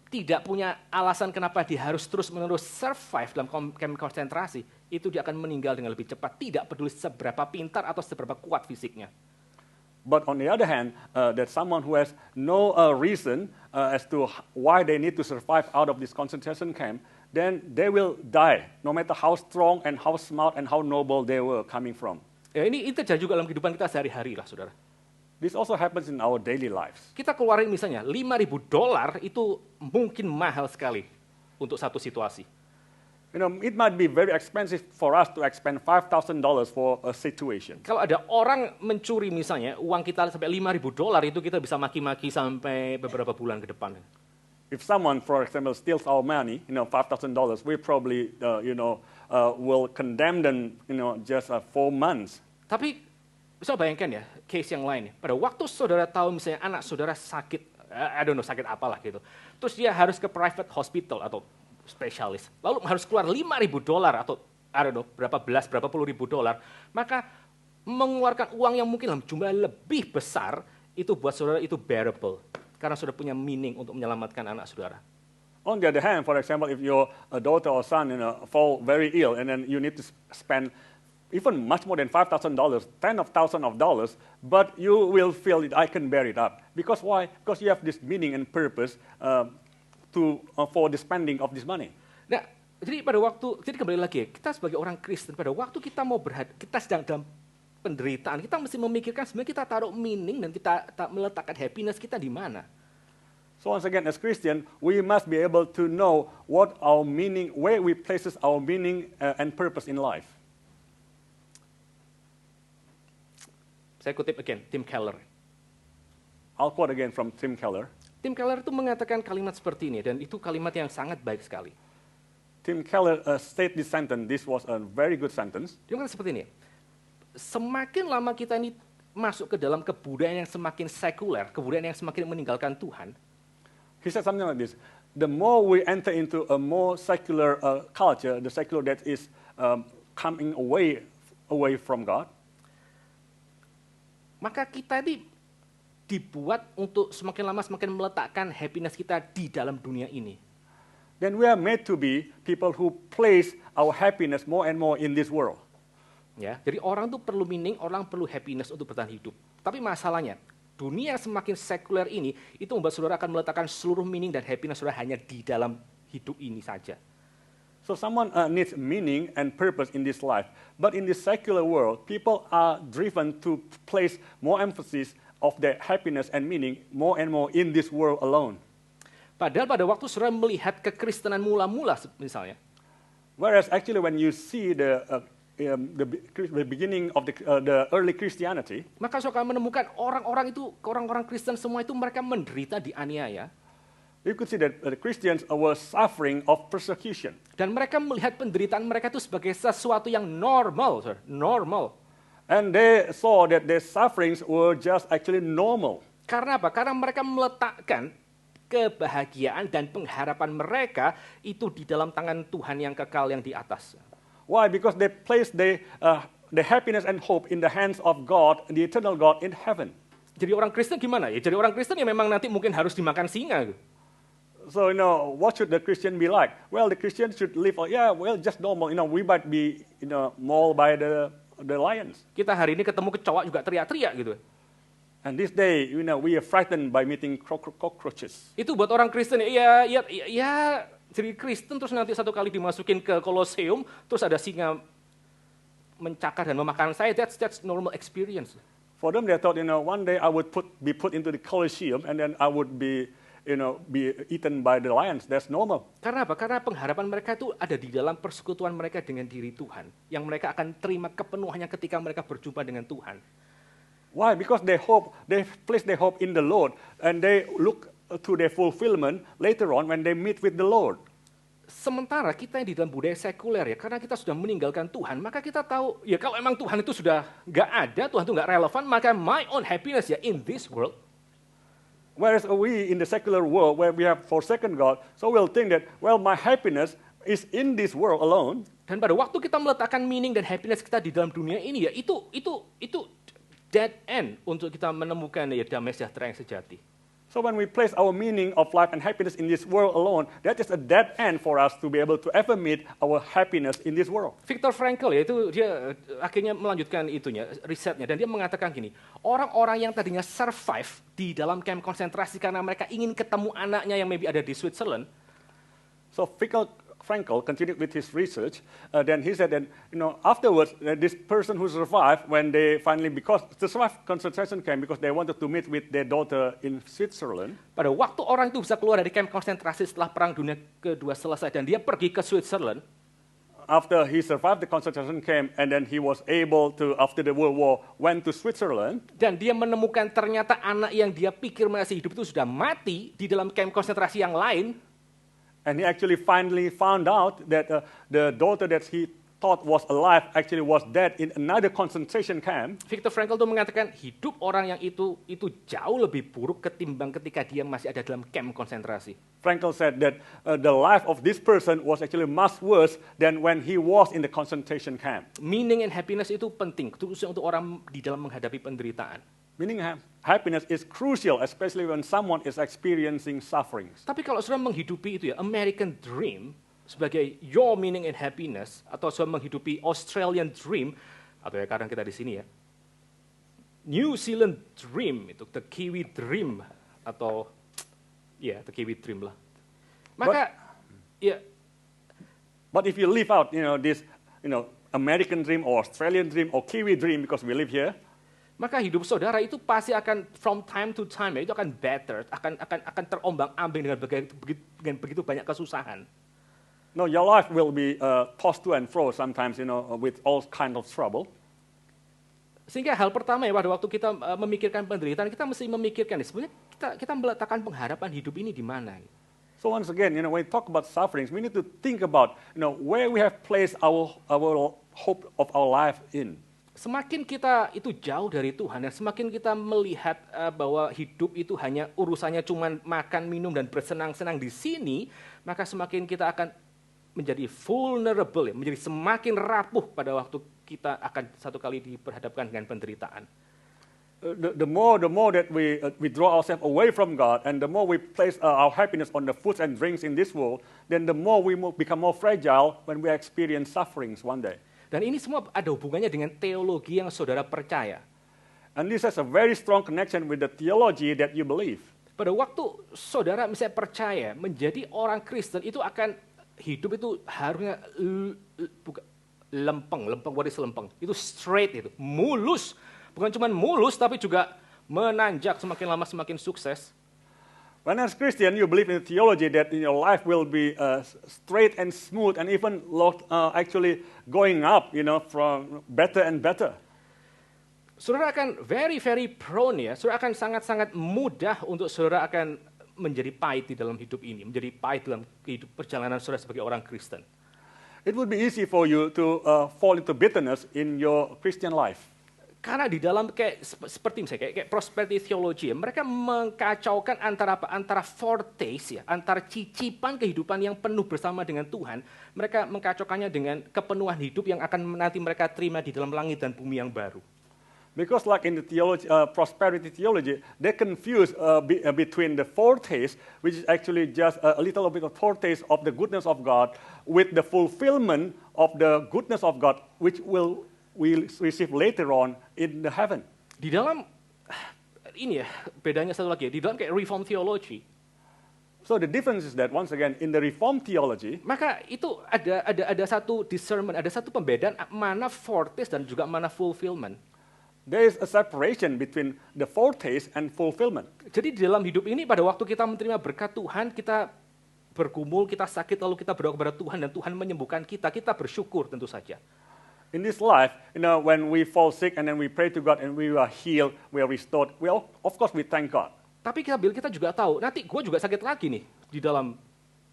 tidak punya alasan kenapa dia harus terus-menerus survive dalam kamp konsentrasi, itu dia akan meninggal dengan lebih cepat, tidak peduli seberapa pintar atau seberapa kuat fisiknya. But on the other hand, that someone who has no reason as to why they need to survive out of this concentration camp, then they will die, no matter how strong and how smart and how noble they were coming from. Ya, ini terjadi juga dalam kehidupan kita sehari-hari lah, saudara. This also happens in our daily lives. Kita keluarin misalnya $5.000 itu mungkin mahal sekali untuk satu situasi. It might be very expensive for us to expend $5,000 for a situation. Kalau ada orang mencuri misalnya uang kita sampai $5.000 itu kita bisa maki-maki sampai beberapa bulan ke depan. If someone, for example, steals our money, $5,000, we probably, will condemn them, just 4 months. Tapi bisa bayangkan ya, case yang lain. Pada waktu saudara tahu misalnya anak saudara sakit, sakit apalah gitu. Terus dia harus ke private hospital atau spesialis. Lalu harus keluar $5.000 atau berapa puluh ribu dolar. Maka mengeluarkan uang yang mungkin dalam jumlah lebih besar, itu buat saudara itu bearable. Karena saudara punya meaning untuk menyelamatkan anak saudara. On the other hand, for example, if your daughter or son fall very ill and then you need to spend even much more than $5,000, tens of thousands of dollars, but you will feel that I can bear it up. Because why? Because you have this meaning and purpose for the spending of this money. Nah, jadi kembali lagi ya, kita sebagai orang Kristen pada waktu kita kita sedang dalam penderitaan, kita mesti memikirkan sebenarnya kita taruh meaning dan kita meletakkan happiness kita di mana. So once again, as Christian, we must be able to know what our meaning, where we places our meaning and purpose in life. Saya kutip again, Tim Keller. I'll quote again from Tim Keller. Tim Keller itu mengatakan kalimat seperti ini, dan itu kalimat yang sangat baik sekali. Tim Keller state this sentence. This was a very good sentence. Dia mengatakan seperti ini, semakin lama kita ini masuk ke dalam kebudayaan yang semakin sekuler, kebudayaan yang semakin meninggalkan Tuhan, He said something like this: the more we enter into a more secular culture, the secular that is coming away from God, maka kita ini dibuat untuk semakin lama semakin meletakkan happiness kita di dalam dunia ini. then we are made to be people who place our happiness more and more in this world. Ya, jadi orang tuh perlu meaning, orang perlu happiness untuk bertahan hidup. Tapi masalahnya, dunia semakin sekuler ini, itu membuat saudara akan meletakkan seluruh meaning dan happiness saudara hanya di dalam hidup ini saja. So someone needs meaning and purpose in this life. But in this secular world, people are driven to place more emphasis of their happiness and meaning more and more in this world alone. Padahal pada waktu saudara melihat kekristenan mula-mula misalnya, Whereas actually when you see the beginning of the early Christianity, maka saudara akan menemukan orang-orang Kristen semua itu mereka menderita dianiaya. you could see that the Christians were suffering of persecution. Dan mereka melihat penderitaan mereka itu sebagai sesuatu yang normal, saudara, normal. And they saw that their sufferings were just actually normal. Karena apa? Karena mereka meletakkan kebahagiaan dan pengharapan mereka itu di dalam tangan Tuhan yang kekal yang di atas. Why? Because they placed the happiness and hope in the hands of God, the eternal God in heaven. Jadi orang Kristen gimana ya? Jadi orang Kristen ya memang nanti mungkin harus dimakan singa. So, what should the Christian be like? Well, the Christian should live, just normal. We might be, mauled by the lions. Kita hari ini ketemu kecoa juga teriak-teriak gitu. And this day, we are frightened by meeting cockroaches. Itu buat orang Kristen ya jadi Kristen terus nanti satu kali dimasukin ke Koloseum, terus ada singa mencakar dan memakan saya. That's normal experience. For them, they thought, one day I would be put into the Colosseum, and then I would be eaten by the lions. That's normal. Karena apa? Karena pengharapan mereka itu ada di dalam persekutuan mereka dengan diri Tuhan, yang mereka akan terima kepenuhannya ketika mereka berjumpa dengan Tuhan. Why? Because they place their hope in the Lord, and they look to their fulfillment later on when they meet with the Lord. Sementara kita yang di dalam budaya sekuler ya, karena kita sudah meninggalkan Tuhan, maka kita tahu ya kalau emang Tuhan itu sudah nggak ada, Tuhan itu nggak relevan, maka my own happiness ya in this world. Whereas we in the secular world where we have forsaken God, so we'll think that my happiness is in this world alone. Dan pada waktu kita meletakkan meaning dan happiness kita di dalam dunia ini ya, itu dead end untuk kita menemukan ya damai sejahtera yang sejati. So when we place our meaning of life and happiness in this world alone, that is a dead end for us to be able to ever meet our happiness in this world. Viktor Frankl ya, itu dia akhirnya melanjutkan risetnya, dan dia mengatakan gini, orang-orang yang tadinya survive di dalam camp konsentrasi karena mereka ingin ketemu anaknya yang maybe ada di Switzerland. So Viktor Frankl continued with his research. Then he said that afterwards, this person who survived when they finally, because the survived concentration camp, because they wanted to meet with their daughter in Switzerland. Pada waktu orang itu bisa keluar dari camp konsentrasi setelah Perang Dunia Kedua selesai dan dia pergi ke Switzerland. After he survived the concentration camp and then he was able to, after the World War, went to Switzerland. Dan dia menemukan ternyata anak yang dia pikir masih hidup itu sudah mati di dalam camp konsentrasi yang lain. And he actually finally found out that the daughter that he thought was alive actually was dead in another concentration camp. Viktor Frankl itu mengatakan hidup orang yang itu jauh lebih buruk ketimbang ketika dia masih ada dalam camp konsentrasi. Frankl said that the life of this person was actually much worse than when he was in the concentration camp. Meaning and happiness itu penting, khususnya untuk orang di dalam menghadapi penderitaan. Meaning happiness is crucial, especially when someone is experiencing sufferings. Tapi kalau sudah menghidupi itu ya, American Dream sebagai your meaning and happiness, atau sudah menghidupi Australian Dream, atau ya kadang kita di sini ya, New Zealand Dream, itu the Kiwi Dream, atau ya the Kiwi Dream lah. Maka But if you leave out, this, American Dream or Australian Dream or Kiwi Dream because we live here, maka hidup saudara itu pasti akan from time to time ya, itu akan better, akan terombang-ambing dengan begitu banyak kesusahan. No, your life will be tossed to and fro sometimes, with all kind of trouble. Sehingga hal pertama ya, pada waktu kita memikirkan penderitaan, kita mesti memikirkan sebenarnya kita meletakkan pengharapan hidup ini di mana. So once again, when we talk about sufferings, we need to think about, where we have placed our hope of our life in. Semakin kita itu jauh dari Tuhan dan semakin kita melihat bahwa hidup itu hanya urusannya cuma makan, minum, dan bersenang-senang di sini, maka semakin kita akan menjadi vulnerable, menjadi semakin rapuh pada waktu kita akan satu kali diperhadapkan dengan penderitaan. The more that we draw ourselves away from God, and the more we place our happiness on the foods and drinks in this world, then the more we become more fragile when we experience sufferings one day. Dan ini semua ada hubungannya dengan teologi yang saudara percaya. And this has a very strong connection with the theology that you believe. Pada waktu saudara misalnya percaya menjadi orang Kristen itu akan hidup itu harusnya lempeng, what is lempeng? Itu straight itu, mulus. Bukan cuma mulus tapi juga menanjak, semakin lama semakin sukses. When as Christian, you believe in theology that your life will be straight and smooth, and even actually going up, from better and better. Saudara akan very prone ya, saudara akan sangat mudah untuk saudara akan menjadi pahit di dalam hidup ini, menjadi pahit dalam hidup perjalanan saudara sebagai orang Kristen. It would be easy for you to fall into bitterness in your Christian life. Karena di dalam seperti misalnya kayak prosperity theology, mereka mengkacaukan antara foretaste ya, antara cicipan kehidupan yang penuh bersama dengan Tuhan, mereka mengkacaukannya dengan kepenuhan hidup yang akan nanti mereka terima di dalam langit dan bumi yang baru. Because like in the prosperity theology, they confuse between the foretaste, which is actually just a little bit of foretaste of the goodness of God, with the fulfillment of the goodness of God, which we'll receive later on in the heaven. Di dalam ini ya, bedanya satu lagi, di dalam kayak reform theology. So the difference is that once again in the reform theology, maka itu ada satu discernment, ada satu pembedaan mana foretaste dan juga mana fulfillment. There is a separation between the foretaste and fulfillment. Jadi di dalam hidup ini pada waktu kita menerima berkat Tuhan, kita bergumul, kita sakit, lalu kita berdoa kepada Tuhan dan Tuhan menyembuhkan kita bersyukur tentu saja. In this life, when we fall sick and then we pray to God and we are healed, we are restored, well, of course we thank God. Tapi kita juga tahu, nanti gue juga sakit lagi nih di dalam,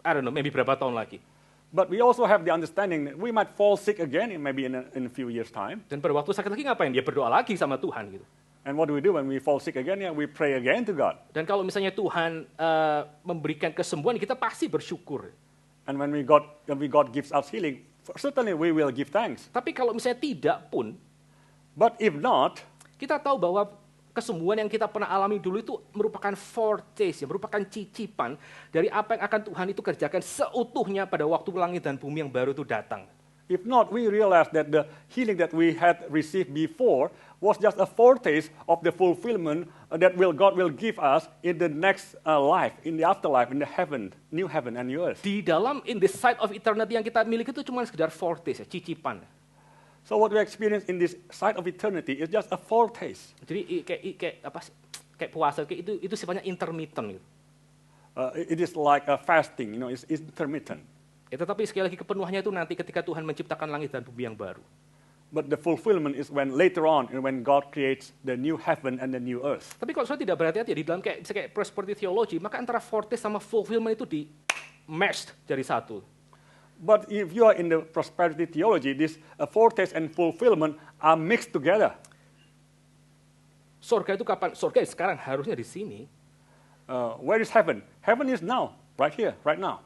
I don't know, maybe berapa tahun lagi. But we also have the understanding that we might fall sick again maybe in a few years' time. Dan pada waktu sakit lagi ngapain? Dia berdoa lagi sama Tuhan gitu. And what do we do when we fall sick again? Yeah, we pray again to God. Dan kalau misalnya Tuhan memberikan kesembuhan, kita pasti bersyukur. And when God gives us healing, certainly we will give thanks. Tapi kalau misalnya tidak pun, but if not, kita tahu bahwa kesembuhan yang kita pernah alami dulu itu merupakan foretaste, merupakan cicipan dari apa yang akan Tuhan itu kerjakan seutuhnya pada waktu langit dan bumi yang baru itu datang. If not, we realize that the healing that we had received before was just a foretaste of the fulfillment that God will give us in the next life, in the afterlife, in the heaven, new heaven and new earth. Di dalam in the sight of eternity yang kita miliki itu cuma sekedar foretaste, cicipan. So what we experience in this sight of eternity is just a foretaste. Jadi kayak puasa, itu sifatnya intermittent. Gitu. It is like a fasting, it's intermittent. Tetapi sekali lagi kepenuhannya itu nanti ketika Tuhan menciptakan langit dan bumi yang baru. But the fulfillment is when later on, when God creates the new heaven and the new earth. Tapi kalau saya tidak berhati-hati di dalam kayak prosperity theology, maka antara foretaste sama fulfillment itu di meshed jadi satu. But if you are in the prosperity theology, this foretaste and fulfillment are mixed together. Surga itu kapan? Surga sekarang harusnya di sini. Where is heaven? Heaven is now, right here, right now.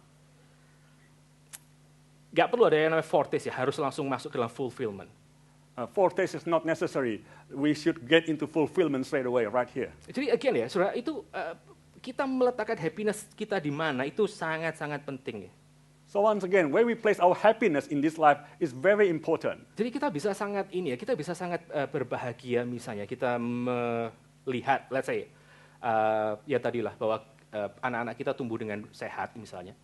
Gak perlu ada yang namanya foretaste ya, harus langsung masuk ke dalam fulfillment. Foretaste is not necessary. We should get into fulfillment straight away, right here. Jadi again ya, saudara, itu kita meletakkan happiness kita di mana itu sangat-sangat penting ya. So once again, where we place our happiness in this life is very important. Jadi kita bisa sangat ini ya, kita bisa sangat berbahagia misalnya kita melihat, let's say, ya tadilah bahwa anak-anak kita tumbuh dengan sehat misalnya.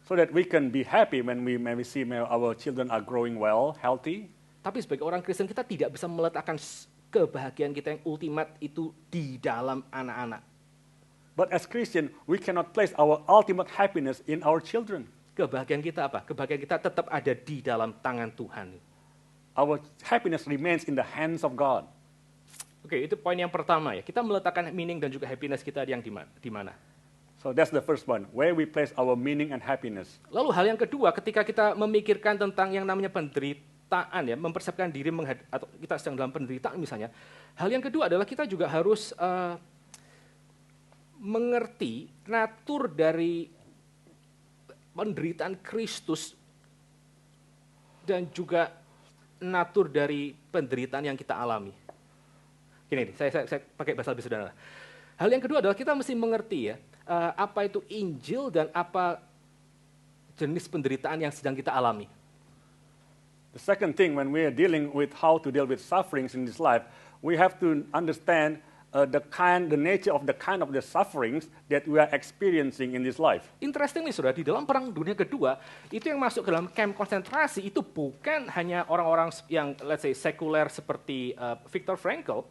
So that we can be happy when we see our children are growing well, healthy. Tapi sebagai orang Kristen kita tidak bisa meletakkan kebahagiaan kita yang ultimate itu di dalam anak-anak. But as Christian, we cannot place our ultimate happiness in our children. Kebahagiaan kita apa? Kebahagiaan kita tetap ada di dalam tangan Tuhan. Our happiness remains in the hands of God. Oke, itu poin yang pertama ya. Kita meletakkan meaning dan juga happiness kita yang di mana? So that's the first one, where we place our meaning and happiness. Lalu hal yang kedua, ketika kita memikirkan tentang yang namanya penderitaan ya, mempersiapkan diri atau kita sedang dalam penderitaan misalnya, hal yang kedua adalah kita juga harus mengerti natur dari penderitaan Kristus dan juga natur dari penderitaan yang kita alami. Gini nih, saya pakai bahasa lebih sederhana. Hal yang kedua adalah kita mesti mengerti ya, apa itu Injil dan apa jenis penderitaan yang sedang kita alami. The second thing, when we are dealing with how to deal with sufferings in this life, we have to understand the nature of the sufferings that we are experiencing in this life. Interestingly, saudara, di dalam Perang Dunia Kedua, itu yang masuk ke dalam camp konsentrasi itu bukan hanya orang-orang yang, let's say, sekuler seperti Viktor Frankl.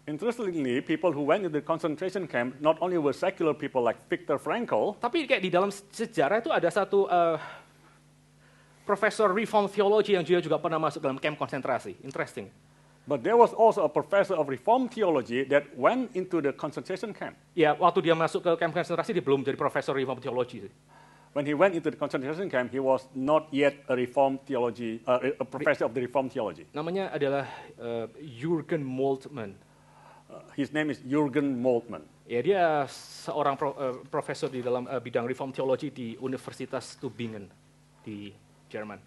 Interestingly, people who went to the concentration camp not only were secular people like Viktor Frankl, tapi kayak di dalam sejarah itu ada satu profesor Reformed Theology yang juga pernah masuk dalam camp konsentrasi. Interesting. but there was also a professor of Reformed theology that went into the concentration camp. Ya, waktu dia masuk ke camp konsentrasi dia belum jadi profesor Reformed Theology. When he went into the concentration camp, he was not yet a Reformed theology, a professor of the Reformed theology. Namanya adalah Jürgen Moltmann. His name is Jürgen Moltmann. Ya, dia seorang profesor di dalam bidang Reformed Theology di Universitas Tübingen di Jerman.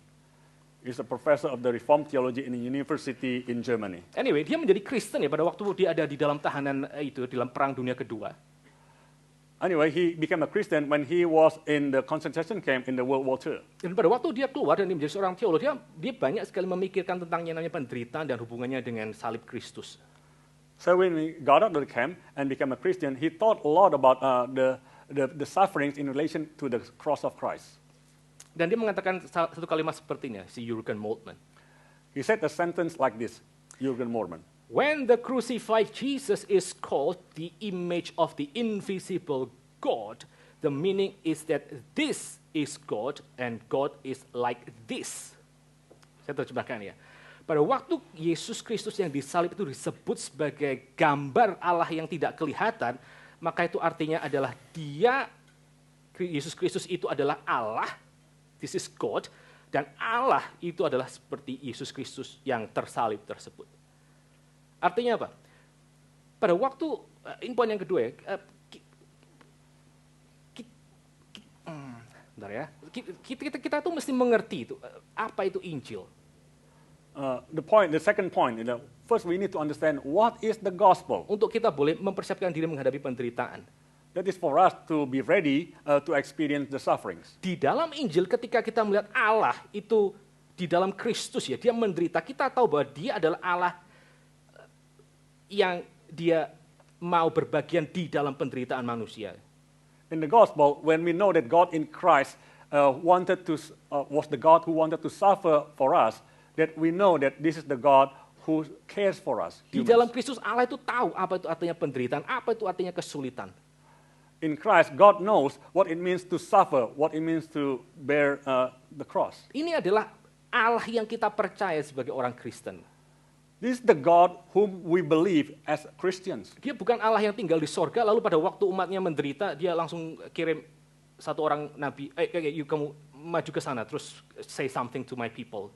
He's a professor of the Reformed theology in a university in Germany. Anyway, dia menjadi Kristen ya pada waktu dia ada di dalam tahanan itu, di dalam Perang Dunia Kedua. Anyway, he became a Christian when he was in the concentration camp in the World War II. Dan pada waktu dia keluar dan dia menjadi seorang teolog, dia banyak sekali memikirkan tentang yang namanya penderitaan dan hubungannya dengan salib Kristus. So when he got out of the camp and became a Christian, he thought a lot about the sufferings in relation to the cross of Christ. Dan dia mengatakan satu kalimat sepertinya, si Jürgen Moltmann. He said a sentence like this, Jürgen Moltmann. When the crucified Jesus is called the image of the invisible God, the meaning is that this is God and God is like this. Saya terjemahkan ya. Pada waktu Yesus Kristus yang disalib itu disebut sebagai gambar Allah yang tidak kelihatan, maka itu artinya adalah Yesus Kristus itu adalah Allah, this is God, dan Allah itu adalah seperti Yesus Kristus yang tersalib tersebut. Artinya apa? Pada waktu, ini poin yang kedua ya, bentar ya, kita tuh mesti mengerti itu, apa itu Injil. The second point, first we need to understand what is the gospel. Untuk kita boleh mempersiapkan diri menghadapi penderitaan. That is for us to be ready to experience the sufferings. Di dalam Injil ketika kita melihat Allah itu di dalam Kristus ya, dia menderita, kita tahu bahwa dia adalah Allah yang dia mau berbagian di dalam penderitaan manusia. In the gospel, when we know that God in Christ was the God who wanted to suffer for us, that we know that this is the God who cares for us. Di dalam Kristus Allah itu tahu apa itu artinya penderitaan, apa itu artinya kesulitan. In Christ, God knows what it means to suffer, what it means to bear the cross. Ini adalah Allah yang kita percaya sebagai orang Kristen. This is the God whom we believe as Christians. Dia bukan Allah yang tinggal di sorga, lalu pada waktu umatnya menderita, dia langsung kirim satu orang nabi, kamu maju ke sana terus say something to my people.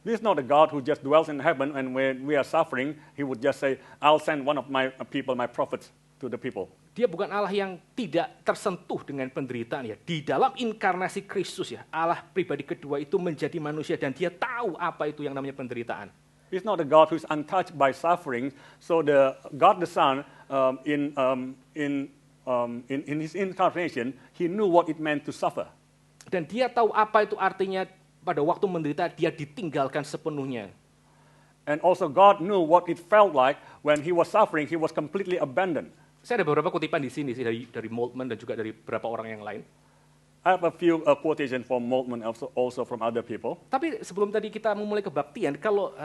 This is not a God who just dwells in heaven, and when we are suffering, He would just say, I'll send one of my people, my prophets, to the people. Dia bukan Allah yang tidak tersentuh dengan penderitaan ya. Di dalam inkarnasi Kristus ya, Allah pribadi kedua itu menjadi manusia dan dia tahu apa itu yang namanya penderitaan. He's not a God who's untouched by suffering. So the God the Son, in His incarnation, He knew what it meant to suffer. Dan dia tahu apa itu artinya pada waktu menderita dia ditinggalkan sepenuhnya. And also God knew what it felt like when He was suffering, He was completely abandoned. Saya ada beberapa kutipan di sini sih dari Moltmann dan juga dari beberapa orang yang lain. I have a few quotations from Moltmann, also from other people. Tapi sebelum tadi kita memulai kebaktian, kalau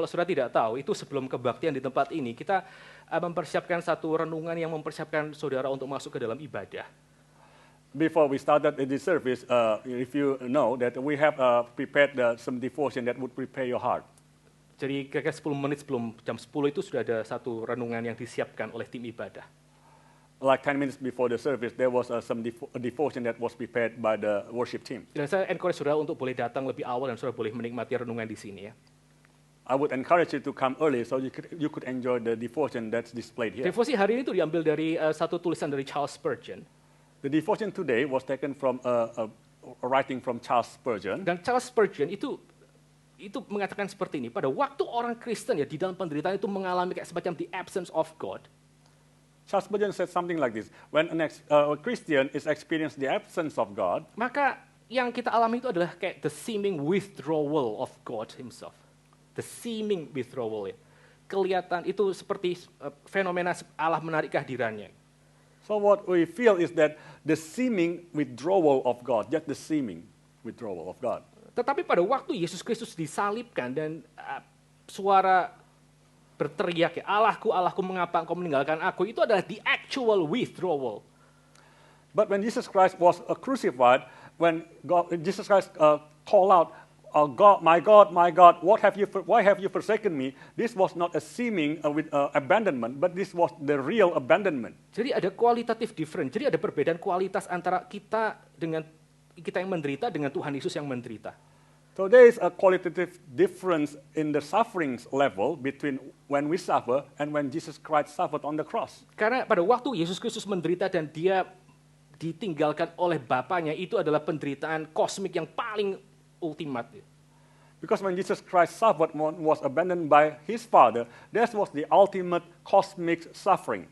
saudara tidak tahu, itu sebelum kebaktian di tempat ini, kita mempersiapkan satu renungan yang mempersiapkan saudara untuk masuk ke dalam ibadah. Before we started this service, if you know that we have prepared some devotion that would prepare your heart. Jadi kira-kira 10 menit sebelum jam 10 itu sudah ada satu renungan yang disiapkan oleh tim ibadah. Like 10 minutes before the service, there was some devotion that was prepared by the worship team. Dan saya encourage saudara untuk boleh datang lebih awal dan saudara boleh menikmati renungan di sini ya. I would encourage you to come early so you could enjoy the devotion that's displayed here. Devosi hari ini itu diambil dari satu tulisan dari Charles Spurgeon. The devotion today was taken from a writing from Charles Spurgeon. Dan Charles Spurgeon itu mengatakan seperti ini, pada waktu orang Kristen ya di dalam penderitaan itu mengalami kayak semacam the absence of God. Charles Spurgeon said something like this: when a Christian is experiencing the absence of God, maka yang kita alami itu adalah kayak the seeming withdrawal of God Himself. The seeming withdrawal ya. Kelihatan itu seperti fenomena Allah menarik kehadirannya. So what we feel is that the seeming withdrawal of God, just the seeming withdrawal of God. Tetapi pada waktu Yesus Kristus disalibkan dan suara berteriak ya, Allahku, Allahku, mengapa engkau meninggalkan aku, itu adalah the actual withdrawal. But when Jesus Christ was crucified, when Jesus Christ called out, God, my God, why have you forsaken me? This was not a seeming abandonment, but this was the real abandonment. Jadi ada qualitative difference, jadi ada perbedaan kualitas antara kita yang menderita dengan Tuhan Yesus yang menderita. So there is a qualitative difference in the sufferings level between when we suffer and when Jesus Christ suffered on the cross. Karena pada waktu Yesus Kristus menderita dan dia ditinggalkan oleh Bapaknya, itu adalah penderitaan kosmik yang paling ultimat. Because when Jesus Christ suffered, was abandoned by His Father, that was the ultimate cosmic suffering.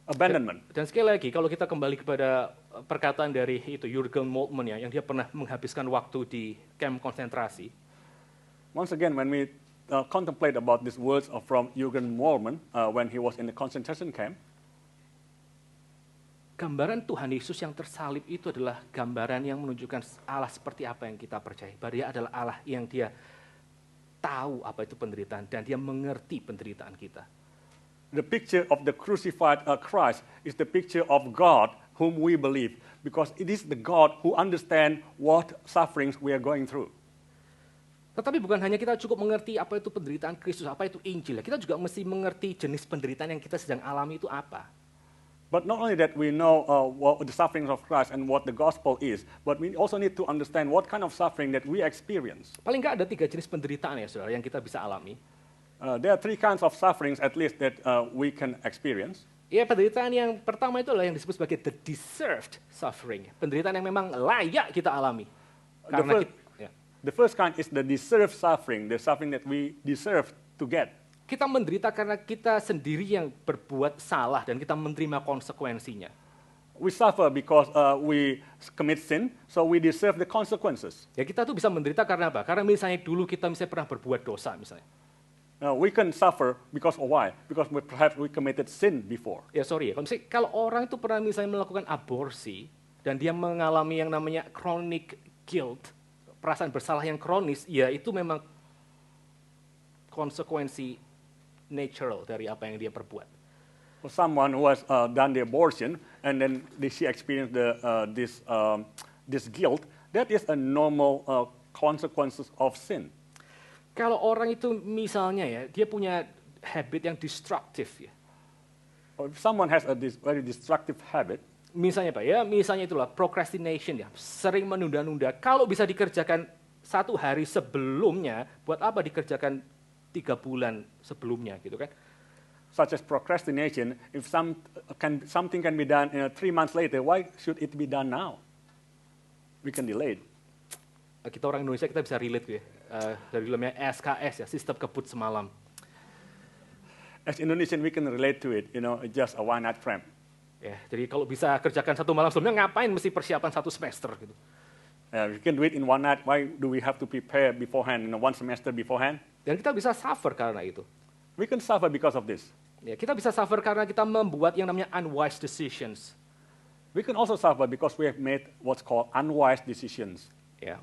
Abandonment. Dan sekali lagi, kalau kita kembali kepada perkataan dari itu Jürgen Moltmann ya, yang dia pernah menghabiskan waktu di kamp konsentrasi. Once again, when we contemplate about these words from Jürgen Moltmann when he was in the concentration camp, gambaran Tuhan Yesus yang tersalib itu adalah gambaran yang menunjukkan Allah seperti apa yang kita percaya. Bahwa Dia adalah Allah yang Dia tahu apa itu penderitaan dan Dia mengerti penderitaan kita. The picture of the crucified Christ is the picture of God whom we believe, because it is the God who understands what sufferings we are going through. Tetapi bukan hanya kita cukup mengerti apa itu penderitaan Kristus, apa itu Injil. Kita juga mesti mengerti jenis penderitaan yang kita sedang alami itu apa. But not only that we know what the sufferings of Christ and what the gospel is, but we also need to understand what kind of suffering that we experience. Paling nggak ada 3 jenis penderitaan ya saudara yang kita bisa alami. There are 3 kinds of sufferings at least that we can experience. Ya, penderitaan yang pertama itu adalah yang disebut sebagai the deserved suffering. Penderitaan yang memang layak kita alami. The first kind is the deserved suffering, the suffering that we deserve to get. Kita menderita karena kita sendiri yang berbuat salah dan kita menerima konsekuensinya. We suffer because we commit sin, so we deserve the consequences. Ya, kita tuh bisa menderita karena apa? Karena misalnya dulu kita pernah berbuat dosa misalnya. We can suffer because of why? Because perhaps we committed sin before. Ya sorry ya, kalau orang itu pernah misalnya melakukan aborsi dan dia mengalami yang namanya chronic guilt, perasaan bersalah yang kronis, ya itu memang konsekuensi natural dari apa yang dia perbuat. For someone who has done the abortion and then she experienced this guilt, that is a normal consequences of sin. Kalau orang itu misalnya ya, dia punya habit yang destructive ya. If someone has a very destructive habit, Misalnya Pak ya, misalnya itulah procrastination ya, sering menunda-nunda. Kalau bisa dikerjakan 1 hari sebelumnya, buat apa dikerjakan 3 bulan sebelumnya gitu kan? Such as procrastination, if something can be done 3 months later, why should it be done now? We can delay it. Kita orang Indonesia kita bisa relate ya, dari filmnya SKS ya, Sistem Kebut Semalam. As Indonesian, we can relate to it, just a one-night frame. Ya, jadi kalau bisa kerjakan 1 malam sebelumnya, ngapain mesti persiapan 1 semester gitu? We can do it in one night. Why do we have to prepare beforehand, 1 semester beforehand? Dan kita bisa suffer karena itu. We can suffer because of this. Ya, kita bisa suffer karena kita membuat yang namanya unwise decisions. We can also suffer because we have made what's called unwise decisions. Ya,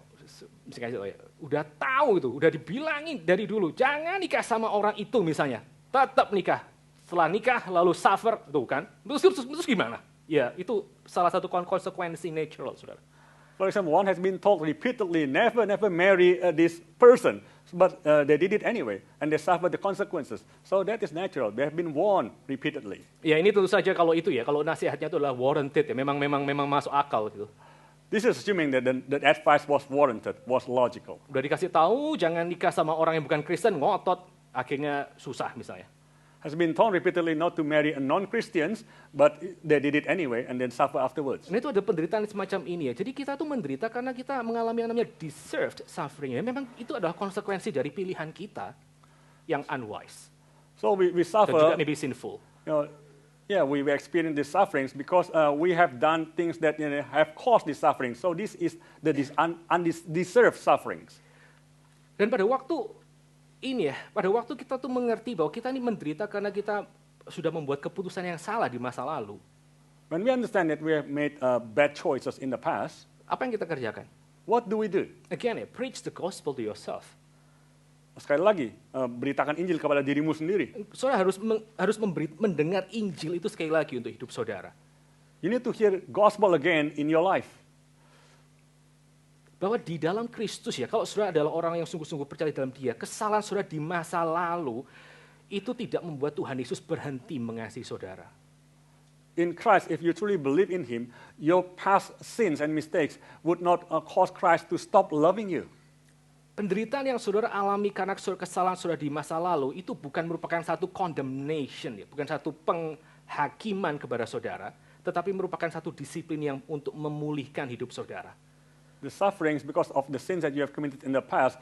misalnya udah tahu itu, udah dibilangin dari dulu, jangan nikah sama orang itu misalnya, tetap nikah. Setelah nikah lalu suffer, tuh kan? Terus gimana? Ya, itu salah satu konsekuensi natural, saudara. For example, one has been told repeatedly, never marry this person, but they did it anyway, and they suffer the consequences. So that is natural. They have been warned repeatedly. Ya, ini tentu saja kalau itu ya, kalau nasihatnya itu adalah warranted ya, memang masuk akal gitu. This is assuming that the advice was warranted, was logical. Udah dikasih tahu jangan nikah sama orang yang bukan Kristen, ngotot, akhirnya susah misalnya. Has been told repeatedly not to marry a non-Christians, but they did it anyway and then suffer afterwards. Nah itu ada penderitaan semacam ini ya. Jadi kita tuh menderita karena kita mengalami yang namanya deserved suffering. Ya. Memang itu adalah konsekuensi dari pilihan kita yang unwise. So we Dan suffer. juga maybe sinful. We experience these sufferings because we have done things that have caused these sufferings. So this is the undeserved sufferings. Dan pada waktu ini ya, pada waktu kita tuh mengerti bahwa kita ini menderita karena kita sudah membuat keputusan yang salah di masa lalu. When we understand that we have made bad choices in the past, apa yang kita kerjakan? what do we do? Again ya, preach the gospel to yourself. Sekali lagi, beritakan Injil kepada dirimu sendiri. Saudara harus mendengar Injil itu sekali lagi untuk hidup saudara. You need to hear gospel again in your life. Bahwa di dalam Kristus ya, kalau saudara adalah orang yang sungguh-sungguh percaya dalam Dia, kesalahan saudara di masa lalu itu tidak membuat Tuhan Yesus berhenti mengasihi saudara. In Christ, if you truly believe in Him, your past sins and mistakes would not cause Christ to stop loving you. Penderitaan yang saudara alami karena kesalahan saudara di masa lalu itu bukan merupakan satu condemnation, ya, bukan satu penghakiman kepada saudara, tetapi merupakan satu disiplin yang untuk memulihkan hidup saudara. The sufferings because of the sins that you have committed in the past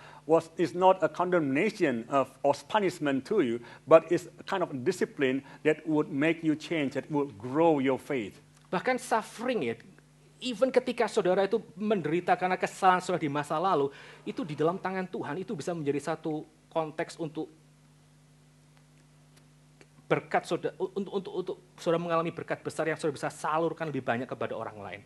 is not a condemnation or punishment to you, but is a kind of discipline that would make you change, that would grow your faith. Bahkan suffering ya, even ketika saudara itu menderita karena kesalahan saudara di masa lalu, itu di dalam tangan Tuhan itu bisa menjadi satu konteks untuk berkat saudara, untuk saudara mengalami berkat besar yang saudara bisa salurkan lebih banyak kepada orang lain.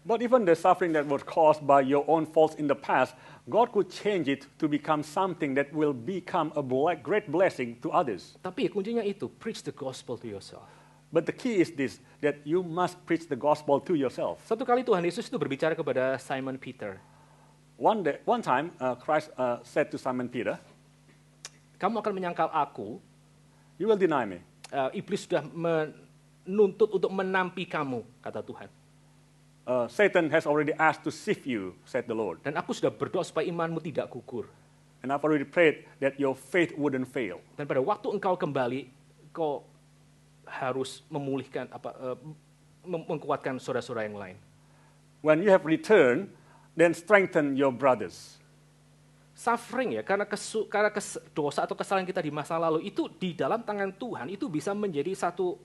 But even the suffering that was caused by your own faults in the past, God could change it to become something that will become a great blessing to others. Tapi kuncinya itu, preach the gospel to yourself. But the key is this, that you must preach the gospel to yourself. Satu kali Tuhan Yesus itu berbicara kepada Simon Peter. One time, Christ said to Simon Peter, kamu akan menyangkal aku, you will deny me. Iblis sudah menuntut untuk menampi kamu, kata Tuhan. Satan has already asked to sift you, said the Lord. Dan aku sudah berdoa supaya imanmu tidak gugur. And I've already prayed that your faith wouldn't fail. Dan pada waktu engkau kembali, kau harus memulihkan mengkuatkan saudara-saudara yang lain. When you have returned, then strengthen your brothers. Suffering ya, karena dosa atau kesalahan kita di masa lalu itu di dalam tangan Tuhan itu bisa menjadi satu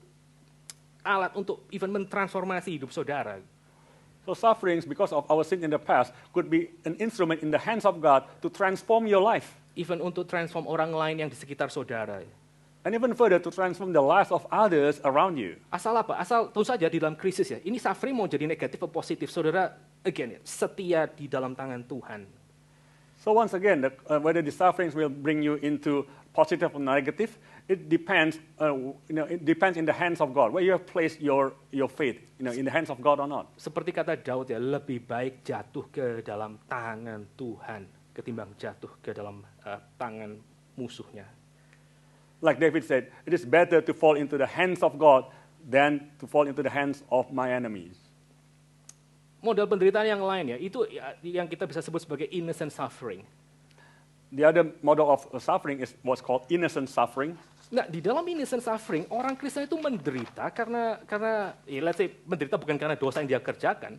alat untuk even mentransformasi hidup saudara. So sufferings because of our sin in the past could be an instrument in the hands of God to transform your life. Even untuk transform orang lain yang di sekitar saudara. And even further to transform the lives of others around you. Asal apa? Asal tentu saja di dalam krisis ya. Ini suffering mau jadi negatif atau positif, saudara again setia di dalam tangan Tuhan. So once again, whether the sufferings will bring you into positive or negative, it depends. It depends in the hands of God. Where you have placed your faith, in the hands of God or not. Seperti kata Daud ya, lebih baik jatuh ke dalam tangan Tuhan ketimbang jatuh ke dalam tangan musuhnya. Like David said, it is better to fall into the hands of God than to fall into the hands of my enemies. Model penderitaan yang lain ya, itu yang kita bisa sebut sebagai innocent suffering. The other model of suffering is what's called innocent suffering. Nah, di dalam innocent suffering, orang Kristen itu menderita karena let's say menderita bukan karena dosa yang dia kerjakan.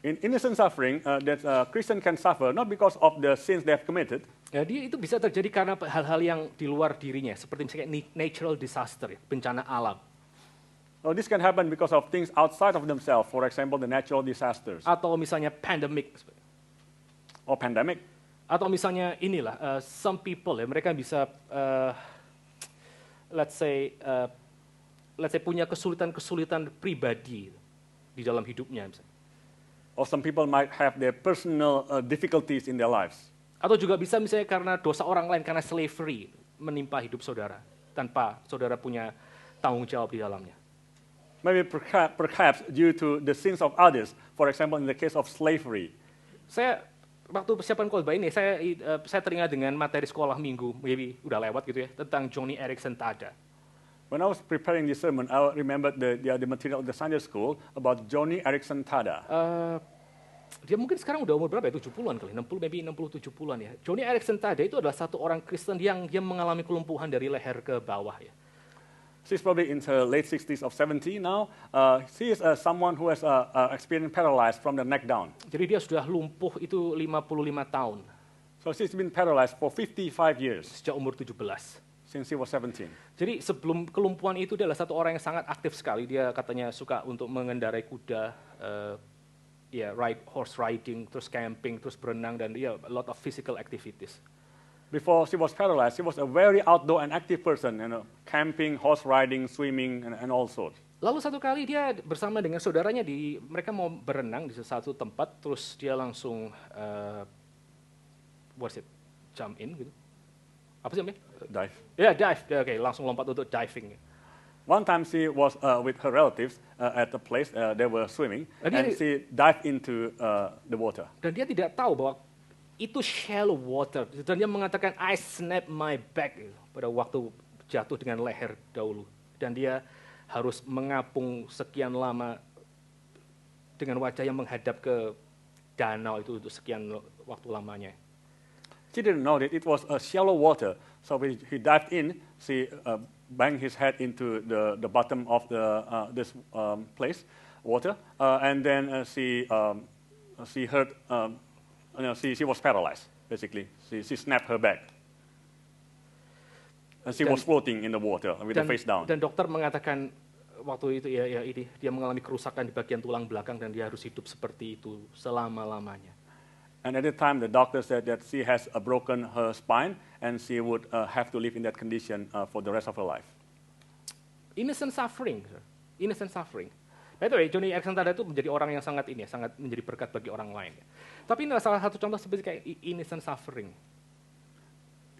In innocent suffering, that Christian can suffer not because of the sins they have committed, Ya, dia itu bisa terjadi karena hal-hal yang di luar dirinya, seperti misalnya natural disaster, ya, bencana alam. or this can happen because of things outside of themselves, for example, the natural disasters Atau misalnya pandemic, or pandemic. atau misalnya inilah, some people ya, mereka bisa, let's say punya kesulitan-kesulitan pribadi di dalam hidupnya, misalnya. Or some people might have their personal difficulties in their lives. Atau juga bisa misalnya karena dosa orang lain, karena slavery menimpa hidup saudara, tanpa saudara punya tanggung jawab di dalamnya. Maybe perhaps due to the sins of others, for example, in the case of slavery. Saya waktu persiapan khotbah ini, saya teringat dengan materi sekolah minggu, maybe udah lewat gitu ya, tentang Johnny Erickson Tada. When I was preparing this sermon, I remembered the material of the Sunday school about Johnny Erickson Tada. Dia mungkin sekarang udah umur berapa ya, 70-an kali, 60-70-an ya. Johnny Erickson Tada itu adalah satu orang Kristen yang dia mengalami kelumpuhan dari leher ke bawah ya. She's probably in her late 60s or 70 now. She is someone who has experienced paralyzed from the neck down. Jadi dia sudah lumpuh itu 55 tahun. So she's been paralyzed for 55 years, Sejak umur 17. since she was 17. Jadi sebelum kelumpuhan itu dia adalah satu orang yang sangat aktif sekali. Dia katanya suka untuk mengendarai kuda, horse riding, terus camping, terus berenang, dan a lot of physical activities. Before she was paralyzed, she was a very outdoor and active person, camping, horse riding, swimming, and all sorts. Lalu satu kali dia bersama dengan saudaranya, mereka mau berenang di satu tempat, terus dia langsung jump in gitu. Apa sih namanya? Dive. Ya, dive. Oke, langsung lompat untuk diving. One time she was with her relatives at the place they were swimming, and she dived into the water. Dan dia tidak tahu bahwa itu shallow water. Dan dia mengatakan, I snap my back gitu, pada waktu jatuh dengan leher dahulu. Dan dia harus mengapung sekian lama dengan wajah yang menghadap ke danau itu untuk sekian waktu lamanya. She didn't know that it was a shallow water. So when he dived in, she banged his head into the bottom of this place, water, and then she heard, she was paralyzed, basically. She snapped her back. And she was floating in the water with the face down. Dan dokter mengatakan waktu itu dia mengalami kerusakan di bagian tulang belakang dan dia harus hidup seperti itu selama-lamanya. And at the time, the doctor said that she has broken her spine and she would have to live in that condition for the rest of her life. Innocent suffering, sir. Innocent suffering. By the way, Johnny Erickson Tada itu menjadi orang yang sangat menjadi berkat bagi orang lain. Tapi ini adalah salah satu contoh seperti kayak innocent suffering.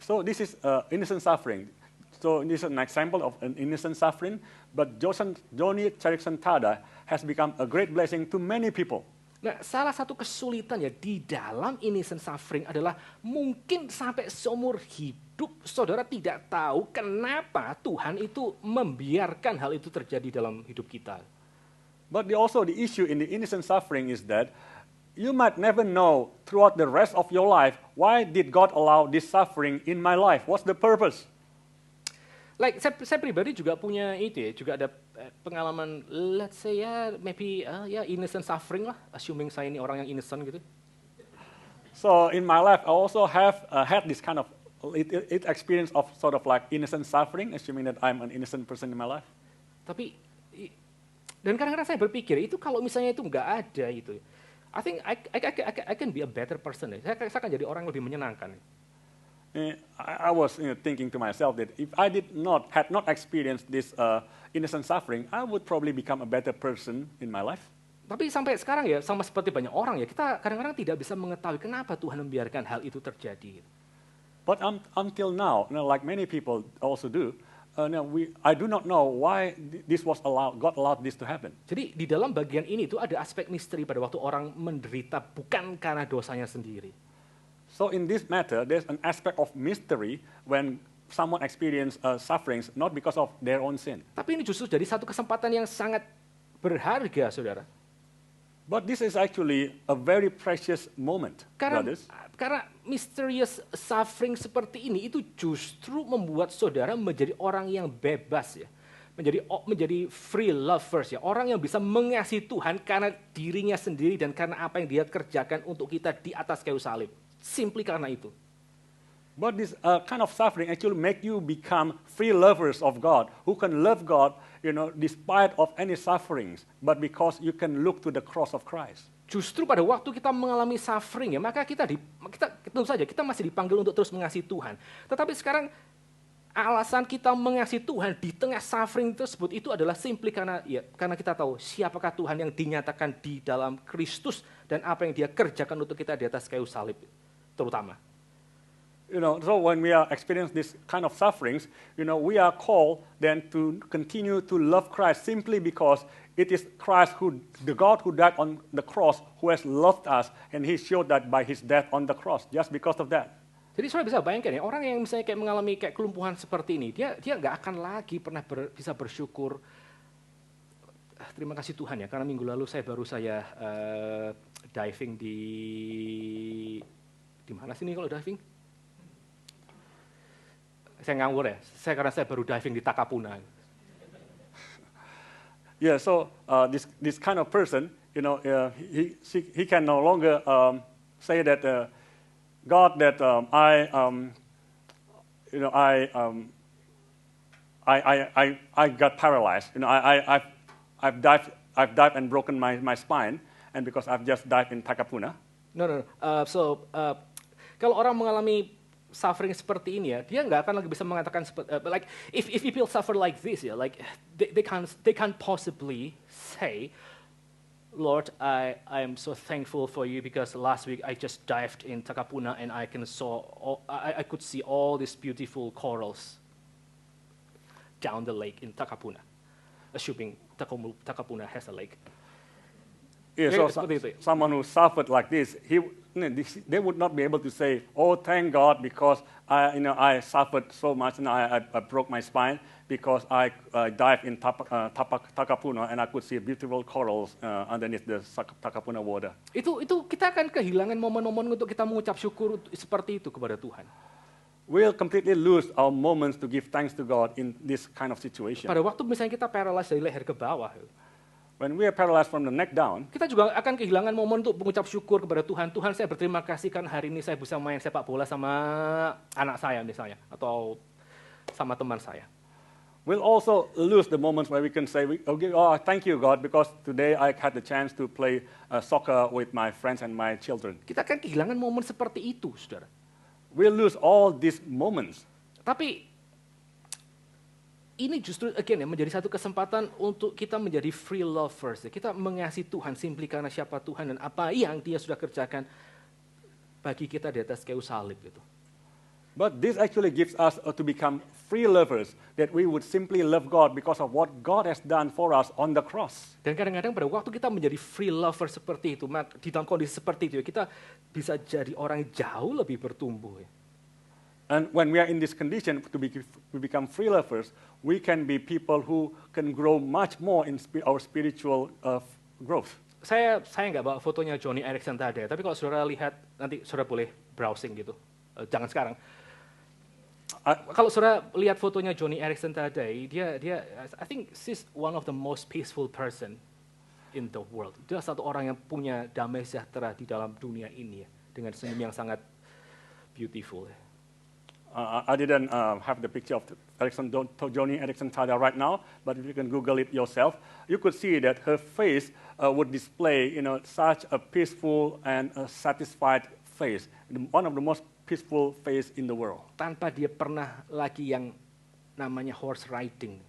So this is innocent suffering. So this is an example of an innocent suffering, but Johnny Erickson Tada has become a great blessing to many people. Nah, salah satu kesulitan ya di dalam innocent suffering adalah mungkin sampai seumur hidup saudara tidak tahu kenapa Tuhan itu membiarkan hal itu terjadi dalam hidup kita. But also the issue in the innocent suffering is that you might never know throughout the rest of your life, why did God allow this suffering in my life? What's the purpose? Like saya pribadi juga punya juga ada pengalaman, let's say maybe innocent suffering lah, assuming saya ini orang yang innocent gitu. So in my life, I also have had this kind of experience of sort of like innocent suffering, assuming that I'm an innocent person in my life. Tapi dan kadang-kadang saya berpikir itu kalau misalnya itu nggak ada itu, I think I can be a better person. Saya akan jadi orang yang lebih menyenangkan. I was thinking to myself that if I had not experienced this innocent suffering, I would probably become a better person in my life. Tapi sampai sekarang ya, sama seperti banyak orang ya, kita kadang-kadang tidak bisa mengetahui kenapa Tuhan membiarkan hal itu terjadi. But until now, like many people also do, I do not know why God allowed this to happen. Jadi di dalam bagian ini tuh ada aspek misteri pada waktu orang menderita bukan karena dosanya sendiri. So in this matter, there's an aspect of mystery when someone experience sufferings not because of their own sin. Tapi ini justru jadi satu kesempatan yang sangat berharga, saudara. But this is actually a very precious moment, brothers. Karena mysterious suffering seperti ini itu justru membuat saudara menjadi orang yang bebas ya. Menjadi free lovers ya. Orang yang bisa mengasihi Tuhan karena dirinya sendiri dan karena apa yang dia kerjakan untuk kita di atas kayu salib. Simply karena itu. But this kind of suffering actually make you become free lovers of God, who can love God, despite of any sufferings, but because you can look to the cross of Christ. Justru pada waktu kita mengalami suffering ya, maka kita tentu saja kita masih dipanggil untuk terus mengasihi Tuhan. Tetapi sekarang alasan kita mengasihi Tuhan di tengah suffering tersebut itu adalah simply karena kita tahu siapakah Tuhan yang dinyatakan di dalam Kristus dan apa yang Dia kerjakan untuk kita di atas kayu salib, terutama. So when we are experiencing this kind of sufferings, we are called then to continue to love Christ simply because it is Christ the God who died on the cross, who has loved us, and He showed that by His death on the cross, just because of that. Jadi saudara bisa bayangkan ya, orang yang misalnya kayak mengalami kayak kelumpuhan seperti ini, dia nggak akan lagi pernah bisa bersyukur. Terima kasih Tuhan ya, karena minggu lalu saya baru diving di mana sih nih kalau diving? Saya ngawur ya, karena saya baru diving di Takapuna. Yeah, so this kind of person, he can no longer say that God, that I got paralyzed. I've dived and broken my spine, and because I've just dived in Takapuna. No. Kalau orang mengalami suffering seperti ini ya, dia nggak akan lagi bisa mengatakan like if people suffer like this ya, like they can't possibly say, Lord, I am so thankful for you because last week I just dived in Takapuna and I could see all these beautiful corals down the lake in Takapuna, assuming Takapuna has a lake. Yeah, so someone who suffered like this, they would not be able to say, "Oh, thank God, because I suffered so much and I broke my spine because I dived in Takapuna and I could see beautiful corals underneath the Takapuna water." Itu kita akan kehilangan momen-momen untuk kita mengucap syukur seperti itu kepada Tuhan. We'll completely lose our moments to give thanks to God in this kind of situation. Pada waktu misalnya kita paralyzed dari leher ke bawah. When we are paralyzed from the neck down, kita juga akan kehilangan momen untuk mengucap syukur kepada Tuhan. Tuhan, saya berterima kasih kan hari ini saya bisa main sepak bola sama anak saya misalnya, atau sama teman saya. We'll also lose the moments where we can say, thank you God, because today I had the chance to play soccer with my friends and my children. Kita akan kehilangan momen seperti itu, saudara. We'll lose all these moments. Tapi ini justru menjadi satu kesempatan untuk kita menjadi free lovers. Kita mengasihi Tuhan simply karena siapa Tuhan dan apa yang Dia sudah kerjakan bagi kita di atas kayu salib gitu. But this actually gives us to become free lovers, that we would simply love God because of what God has done for us on the cross. Dan kadang-kadang pada waktu kita menjadi free lover seperti itu, di dalam kondisi seperti itu, kita bisa jadi orang yang jauh lebih bertumbuh. And when we are in this condition to become free lovers, we can be people who can grow much more in our spiritual growth. Saya nggak bawa fotonya Johnny Erickson tadi, tapi kalau saudara lihat, nanti saudara boleh browsing gitu. Jangan sekarang. Kalau saudara lihat fotonya Johnny Erickson tadi, dia I think she's one of the most peaceful person in the world. Dia satu orang yang punya damai sejahtera di dalam dunia ini ya, dengan senyum yang sangat beautiful. I didn't have the picture of Johnny Erickson Tada right now, but if you can Google it yourself, you could see that her face would display, such a peaceful and a satisfied face, one of the most peaceful face in the world. Tanpa dia pernah lagi yang namanya horse riding.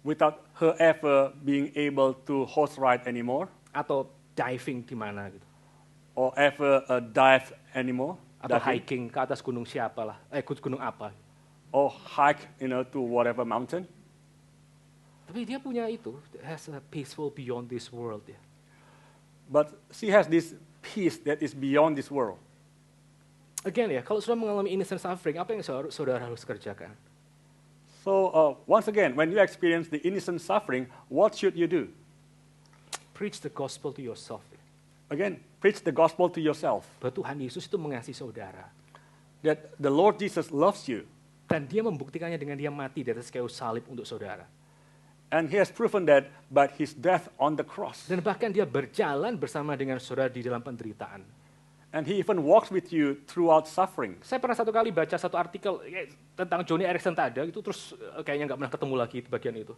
Without her ever being able to horse ride anymore. Atau diving di mana gitu. Or ever dive anymore. Atau hiking ke atas gunung gunung apa. Or hike, to whatever mountain. Tapi dia punya itu, has a peaceful beyond this world ya. But she has this peace that is beyond this world. Again ya, kalau sudah mengalami innocent suffering, apa yang saudara harus kerjakan? So once again, when you experience the innocent suffering, what should you do? Preach the gospel to yourself. Again, preach the gospel to yourself. Bahwa Tuhan Yesus itu mengasihi saudara. That the Lord Jesus loves you. Dan dia membuktikannya dengan dia mati di atas kayu salib untuk saudara. And he has proven that by his death on the cross. Dan bahkan dia berjalan bersama dengan saudara di dalam penderitaan. And he even walks with you throughout suffering. Saya pernah satu kali baca satu artikel tentang Johnny Erickson Tada, itu terus kayaknya nggak pernah ketemu lagi bagian itu.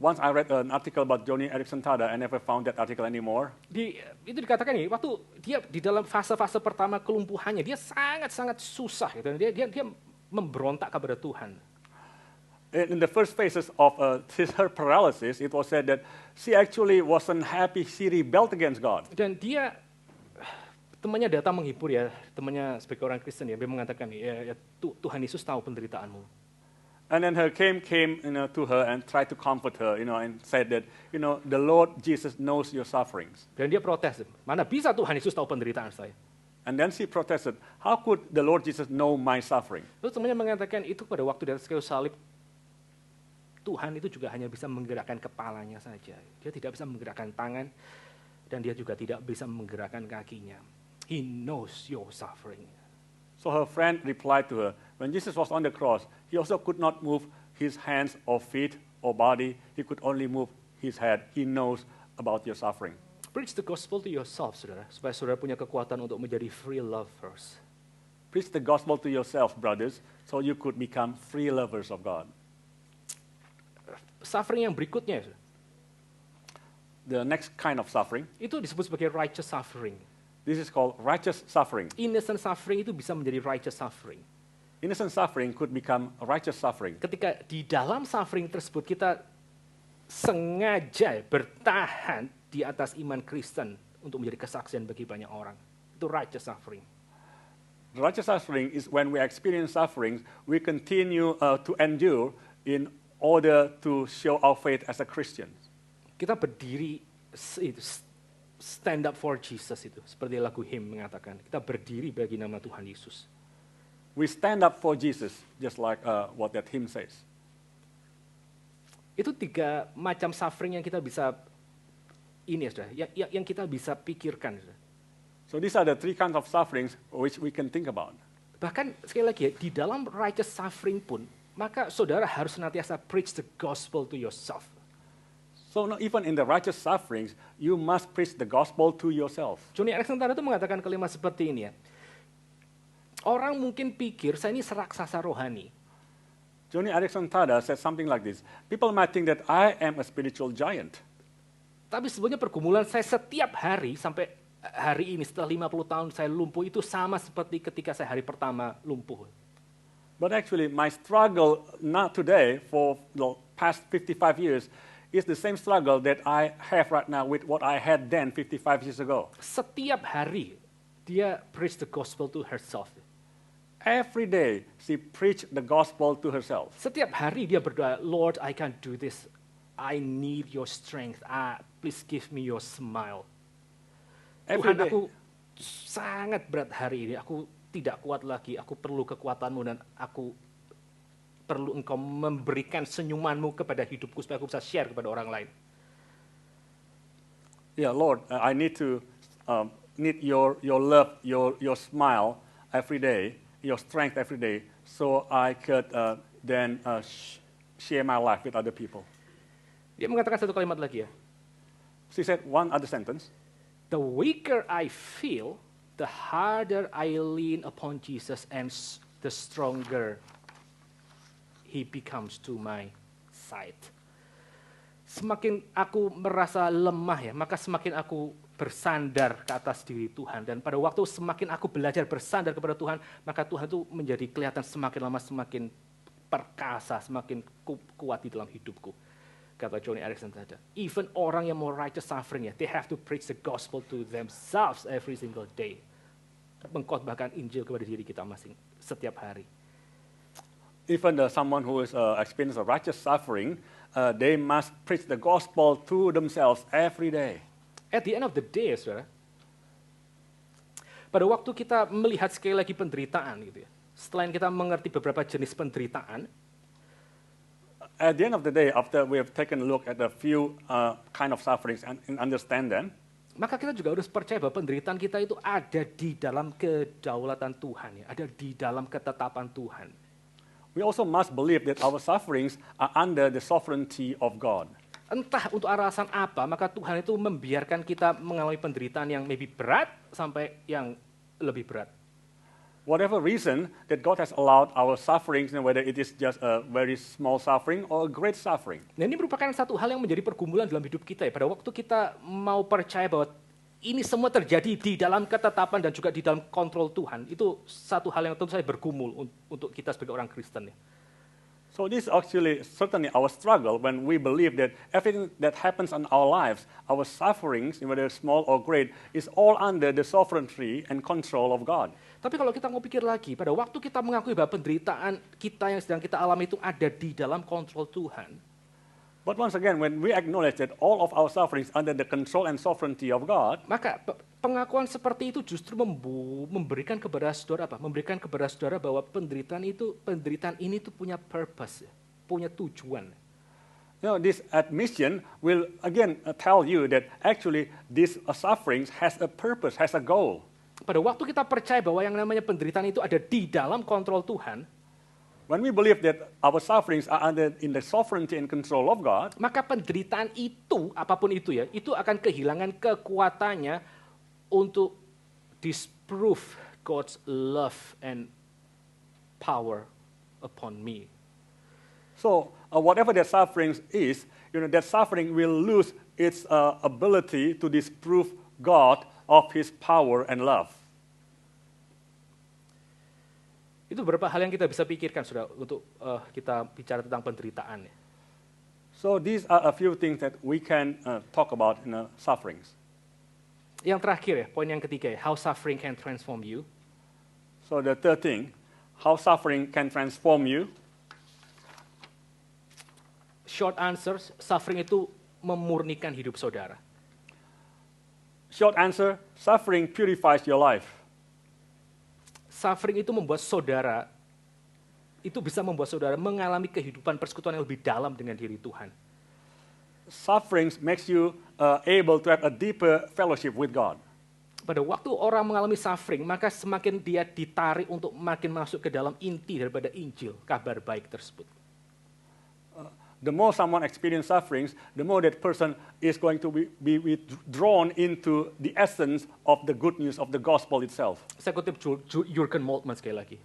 Once I read an article about Johnny Erickson Tada, I never found that article anymore. Itu dikatakan ini, waktu dia di dalam fase-fase pertama kelumpuhannya, dia sangat-sangat susah. Gitu. Dia memberontak kepada Tuhan. In the first phases of her paralysis, it was said that she actually wasn't happy, she rebelled against God. Dan temannya datang menghibur ya, temannya sebagai orang Kristen ya, dia mengatakan Tuhan Yesus tahu penderitaanmu. And then came to her and tried to comfort her, and said that, the Lord Jesus knows your sufferings. Dan dia protes, mana bisa Tuhan Yesus tahu penderitaan saya? And then she protested, how could the Lord Jesus know my suffering? Terus temannya mengatakan itu pada waktu di atas kayu salib, Tuhan itu juga hanya bisa menggerakkan kepalanya saja. Dia tidak bisa menggerakkan tangan, dan dia juga tidak bisa menggerakkan kakinya. He knows your suffering. So her friend replied to her, when Jesus was on the cross, he also could not move his hands or feet or body. He could only move his head. He knows about your suffering. Preach the gospel to yourself, saudara, supaya saudara punya kekuatan untuk menjadi free lovers. Preach the gospel to yourself, brothers, so you could become free lovers of God. Suffering yang berikutnya, The next kind of suffering, itu disebut sebagai righteous suffering. this is called righteous suffering. Innocent suffering itu bisa menjadi righteous suffering. Innocent suffering could become righteous suffering. Ketika di dalam suffering tersebut kita sengaja bertahan di atas iman Kristen untuk menjadi kesaksian bagi banyak orang. Itu righteous suffering. Righteous suffering is when we experience suffering, we continue to endure in order to show our faith as a Christian. Kita berdiri, stand up for Jesus itu, seperti lagu hymn mengatakan. Kita berdiri bagi nama Tuhan Yesus. We stand up for Jesus, just like what that hymn says. Itu 3 macam suffering yang kita bisa yang kita bisa pikirkan. So these are the 3 kinds of sufferings which we can think about. Bahkan sekali lagi ya, di dalam righteous suffering pun, maka saudara harus senantiasa preach the gospel to yourself. So even in the righteous sufferings, you must preach the gospel to yourself. Johnny Erickson Tada itu mengatakan kalimat seperti ini ya. Orang mungkin pikir saya ini raksasa rohani. Johnny Erickson Tada said something like this. People might think that I am a spiritual giant. Tapi sebenarnya pergumulan saya setiap hari sampai hari ini setelah 50 tahun saya lumpuh itu sama seperti ketika saya hari pertama lumpuh. But actually my struggle not today for the past 55 years is the same struggle that I have right now with what I had then 55 years ago. Setiap hari dia preach the gospel to herself. Every day she preached the gospel to herself. Setiap hari dia berdoa, Lord, I can't do this. I need your strength. Please give me your smile. Every Tuhan, day. aku sangat berat hari ini. Aku tidak kuat lagi. Aku perlu kekuatanmu dan aku perlu engkau memberikan senyumanmu kepada hidupku supaya aku bisa share kepada orang lain. Yeah, Lord, I need your love, your smile every day, your strength every day, so I could then share my life with other people. Dia mengatakan satu kalimat lagi ya. She said one other sentence. The weaker I feel, the harder I lean upon Jesus and the stronger He becomes to my side. Semakin aku merasa lemah ya, maka semakin aku bersandar ke atas diri Tuhan. Dan pada waktu semakin aku belajar bersandar kepada Tuhan, maka Tuhan itu menjadi kelihatan semakin lama semakin perkasa, semakin kuat di dalam hidupku. Kata Johnny Erickson tadi. Even orang yang mau righteous suffering ya, they have to preach the gospel to themselves every single day. Mengkhotbahkan Injil kepada diri kita masing setiap hari. Even someone who is experiencing a righteous suffering, they must preach the gospel to themselves every day. At the end of the day, saudara, Pada waktu kita melihat sekali lagi penderitaan gitu ya. Selain kita mengerti beberapa jenis penderitaan, At the end of the day, after we have taken a look at a few kind of sufferings and understand them, maka kita juga harus percaya bahwa penderitaan kita itu ada di dalam kedaulatan Tuhan, ya, ada di dalam ketetapan Tuhan. we also must believe that our sufferings are under the sovereignty of God. Entah untuk alasan apa, maka Tuhan itu membiarkan kita mengalami penderitaan yang maybe berat sampai yang lebih berat. Whatever reason that God has allowed our sufferings, whether it is just a very small suffering or a great suffering. Nah, ini merupakan satu hal yang menjadi pergumulan dalam hidup kita ya. Pada waktu kita mau percaya bahwa ini semua terjadi di dalam ketetapan dan juga di dalam kontrol Tuhan, itu satu hal yang tentu saja bergumul untuk kita sebagai orang Kristen ya. So this is actually certainly our struggle when we believe that everything that happens in our lives, our sufferings, whether small or great, is all under the sovereignty and control of God. Tapi kalau kita mau pikir lagi, pada waktu kita mengakui bahwa penderitaan kita yang sedang kita alami itu ada di dalam kontrol Tuhan, But once again, when we acknowledge that all of our sufferings under the control and sovereignty of God, maka pengakuan seperti itu justru memberikan kepada saudara apa? Memberikan kepada saudara bahwa penderitaan ini tuh punya purpose, punya tujuan. this admission will again tell you that actually these sufferings has a purpose, has a goal. Pada waktu kita percaya bahwa yang namanya penderitaan itu ada di dalam kontrol Tuhan, When we believe that our sufferings are in the sovereignty and control of God, maka penderitaan itu, apapun itu ya, itu akan kehilangan kekuatannya untuk disprove God's love and power upon me. so whatever that sufferings is, that suffering will lose its ability to disprove God of His power and love. Itu beberapa hal yang kita bisa pikirkan, saudara, untuk kita bicara tentang penderitaan. So these are a few things that we can talk about in sufferings. Yang terakhir ya, poin yang ketiga ya, how suffering can transform you. So the third thing, how suffering can transform you. Short answers, suffering itu memurnikan hidup saudara. Short answer, suffering purifies your life. Suffering itu bisa membuat saudara mengalami kehidupan persekutuan yang lebih dalam dengan diri Tuhan. Sufferings makes you able to have a deeper fellowship with God. Pada waktu orang mengalami suffering, maka semakin dia ditarik untuk makin masuk ke dalam inti daripada Injil, kabar baik tersebut. The more someone experiences sufferings, the more that person is going to be withdrawn into the essence of the good news of the gospel itself. Saya kutip Jurgen Moltmann sekali lagi.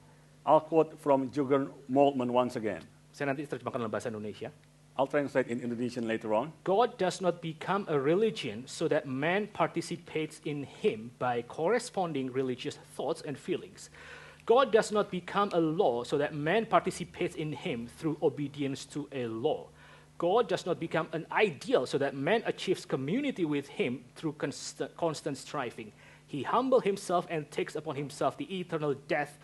I'll quote from Jurgen Moltmann once again. Saya nanti terjemahkan dalam bahasa Indonesia. I'll translate in Indonesian later on. God does not become a religion so that man participates in him by corresponding religious thoughts and feelings. God does not become a law so that man participates in him through obedience to a law. God does not become an ideal so that man achieves community with him through constant striving. He humbles himself and takes upon himself the eternal death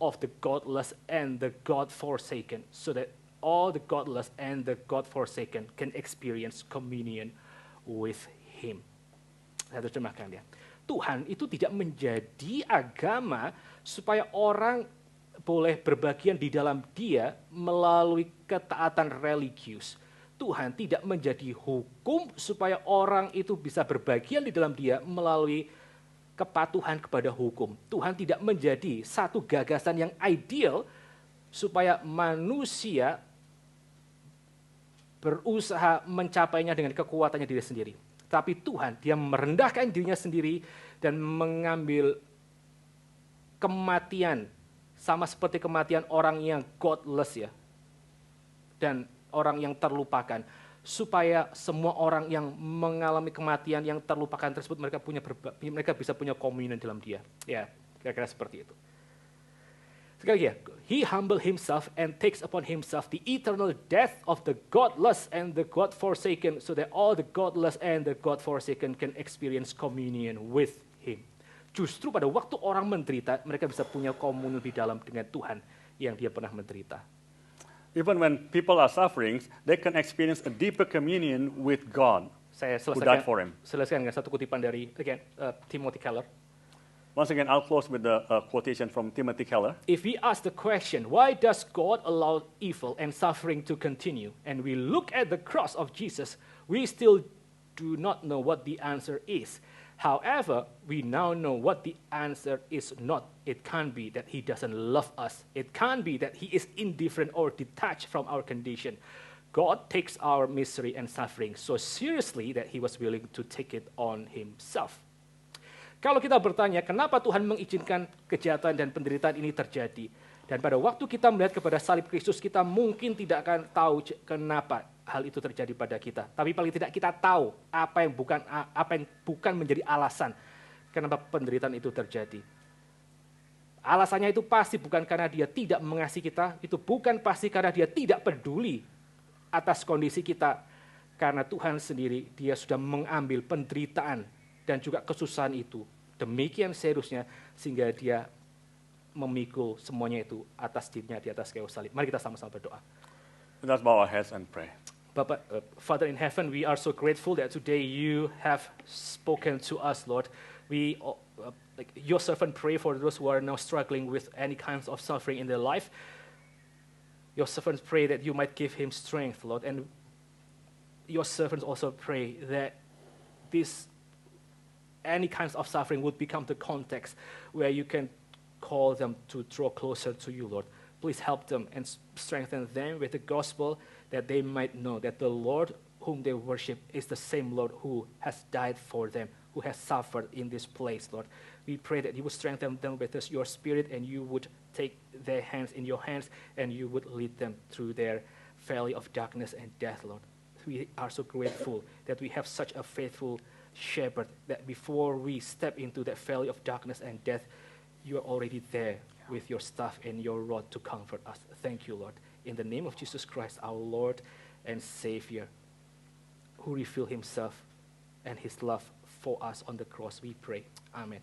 of the godless and the God-forsaken, so that all the godless and the God-forsaken can experience communion with him. Saya terjemahkan ya. Tuhan itu tidak menjadi agama supaya orang boleh berbagian di dalam dia melalui ketaatan religius. Tuhan tidak menjadi hukum supaya orang itu bisa berbagian di dalam dia melalui kepatuhan kepada hukum. Tuhan tidak menjadi satu gagasan yang ideal supaya manusia berusaha mencapainya dengan kekuatannya diri sendiri. Tapi Tuhan, dia merendahkan dirinya sendiri dan mengambil kematian, sama seperti kematian orang yang godless ya, dan orang yang terlupakan, supaya semua orang yang mengalami kematian yang terlupakan tersebut mereka bisa punya komunion dalam dia. Ya, kira-kira seperti itu. Sekali lagi ya, he humbled himself and takes upon himself the eternal death of the godless and the God-forsaken, so that all the godless and the God-forsaken can experience communion with him. Justru pada waktu orang menderita, mereka bisa punya komunion di dalam dengan Tuhan yang dia pernah menderita. Even when people are suffering, they can experience a deeper communion with God Saya who died for him. selesaikan dengan satu kutipan dari Timothy Keller. Once again, I'll close with the quotation from Timothy Keller. If we ask the question, why does God allow evil and suffering to continue? And we look at the cross of Jesus, we still do not know what the answer is. However, we now know what the answer is not. It can't be that he doesn't love us. It can't be that he is indifferent or detached from our condition. God takes our misery and suffering so seriously that he was willing to take it on himself. Kalau kita bertanya, kenapa Tuhan mengizinkan kejahatan dan penderitaan ini terjadi? Dan pada waktu kita melihat kepada salib Kristus, kita mungkin tidak akan tahu kenapa hal itu terjadi pada kita. Tapi paling tidak kita tahu apa yang bukan menjadi alasan kenapa penderitaan itu terjadi. Alasannya itu pasti bukan karena dia tidak mengasihi kita, itu bukan pasti karena dia tidak peduli atas kondisi kita. Karena Tuhan sendiri, dia sudah mengambil penderitaan dan juga kesusahan itu demikian seriusnya sehingga dia memikul semuanya itu atas dirinya di atas kayu salib. Mari kita sama-sama berdoa. Let us bow our heads and pray. Bapak, Father in heaven, we are so grateful that today you have spoken to us, Lord. We, like your servant, pray for those who are now struggling with any kinds of suffering in their life. Your servants pray that you might give him strength, Lord, and your servants also pray that any kinds of suffering would become the context where you can call them to draw closer to you, Lord. Please help them and strengthen them with the gospel that they might know that the Lord whom they worship is the same Lord who has died for them, who has suffered in this place, Lord. We pray that you would strengthen them with your spirit and you would take their hands in your hands and you would lead them through their valley of darkness and death, Lord. We are so grateful that we have such a faithful shepherd that before we step into that valley of darkness and death, you are already there with your staff and your rod to comfort us. Thank you, Lord. In the name of Jesus Christ, our Lord and Savior, who revealed himself and his love for us on the cross, we pray. Amen.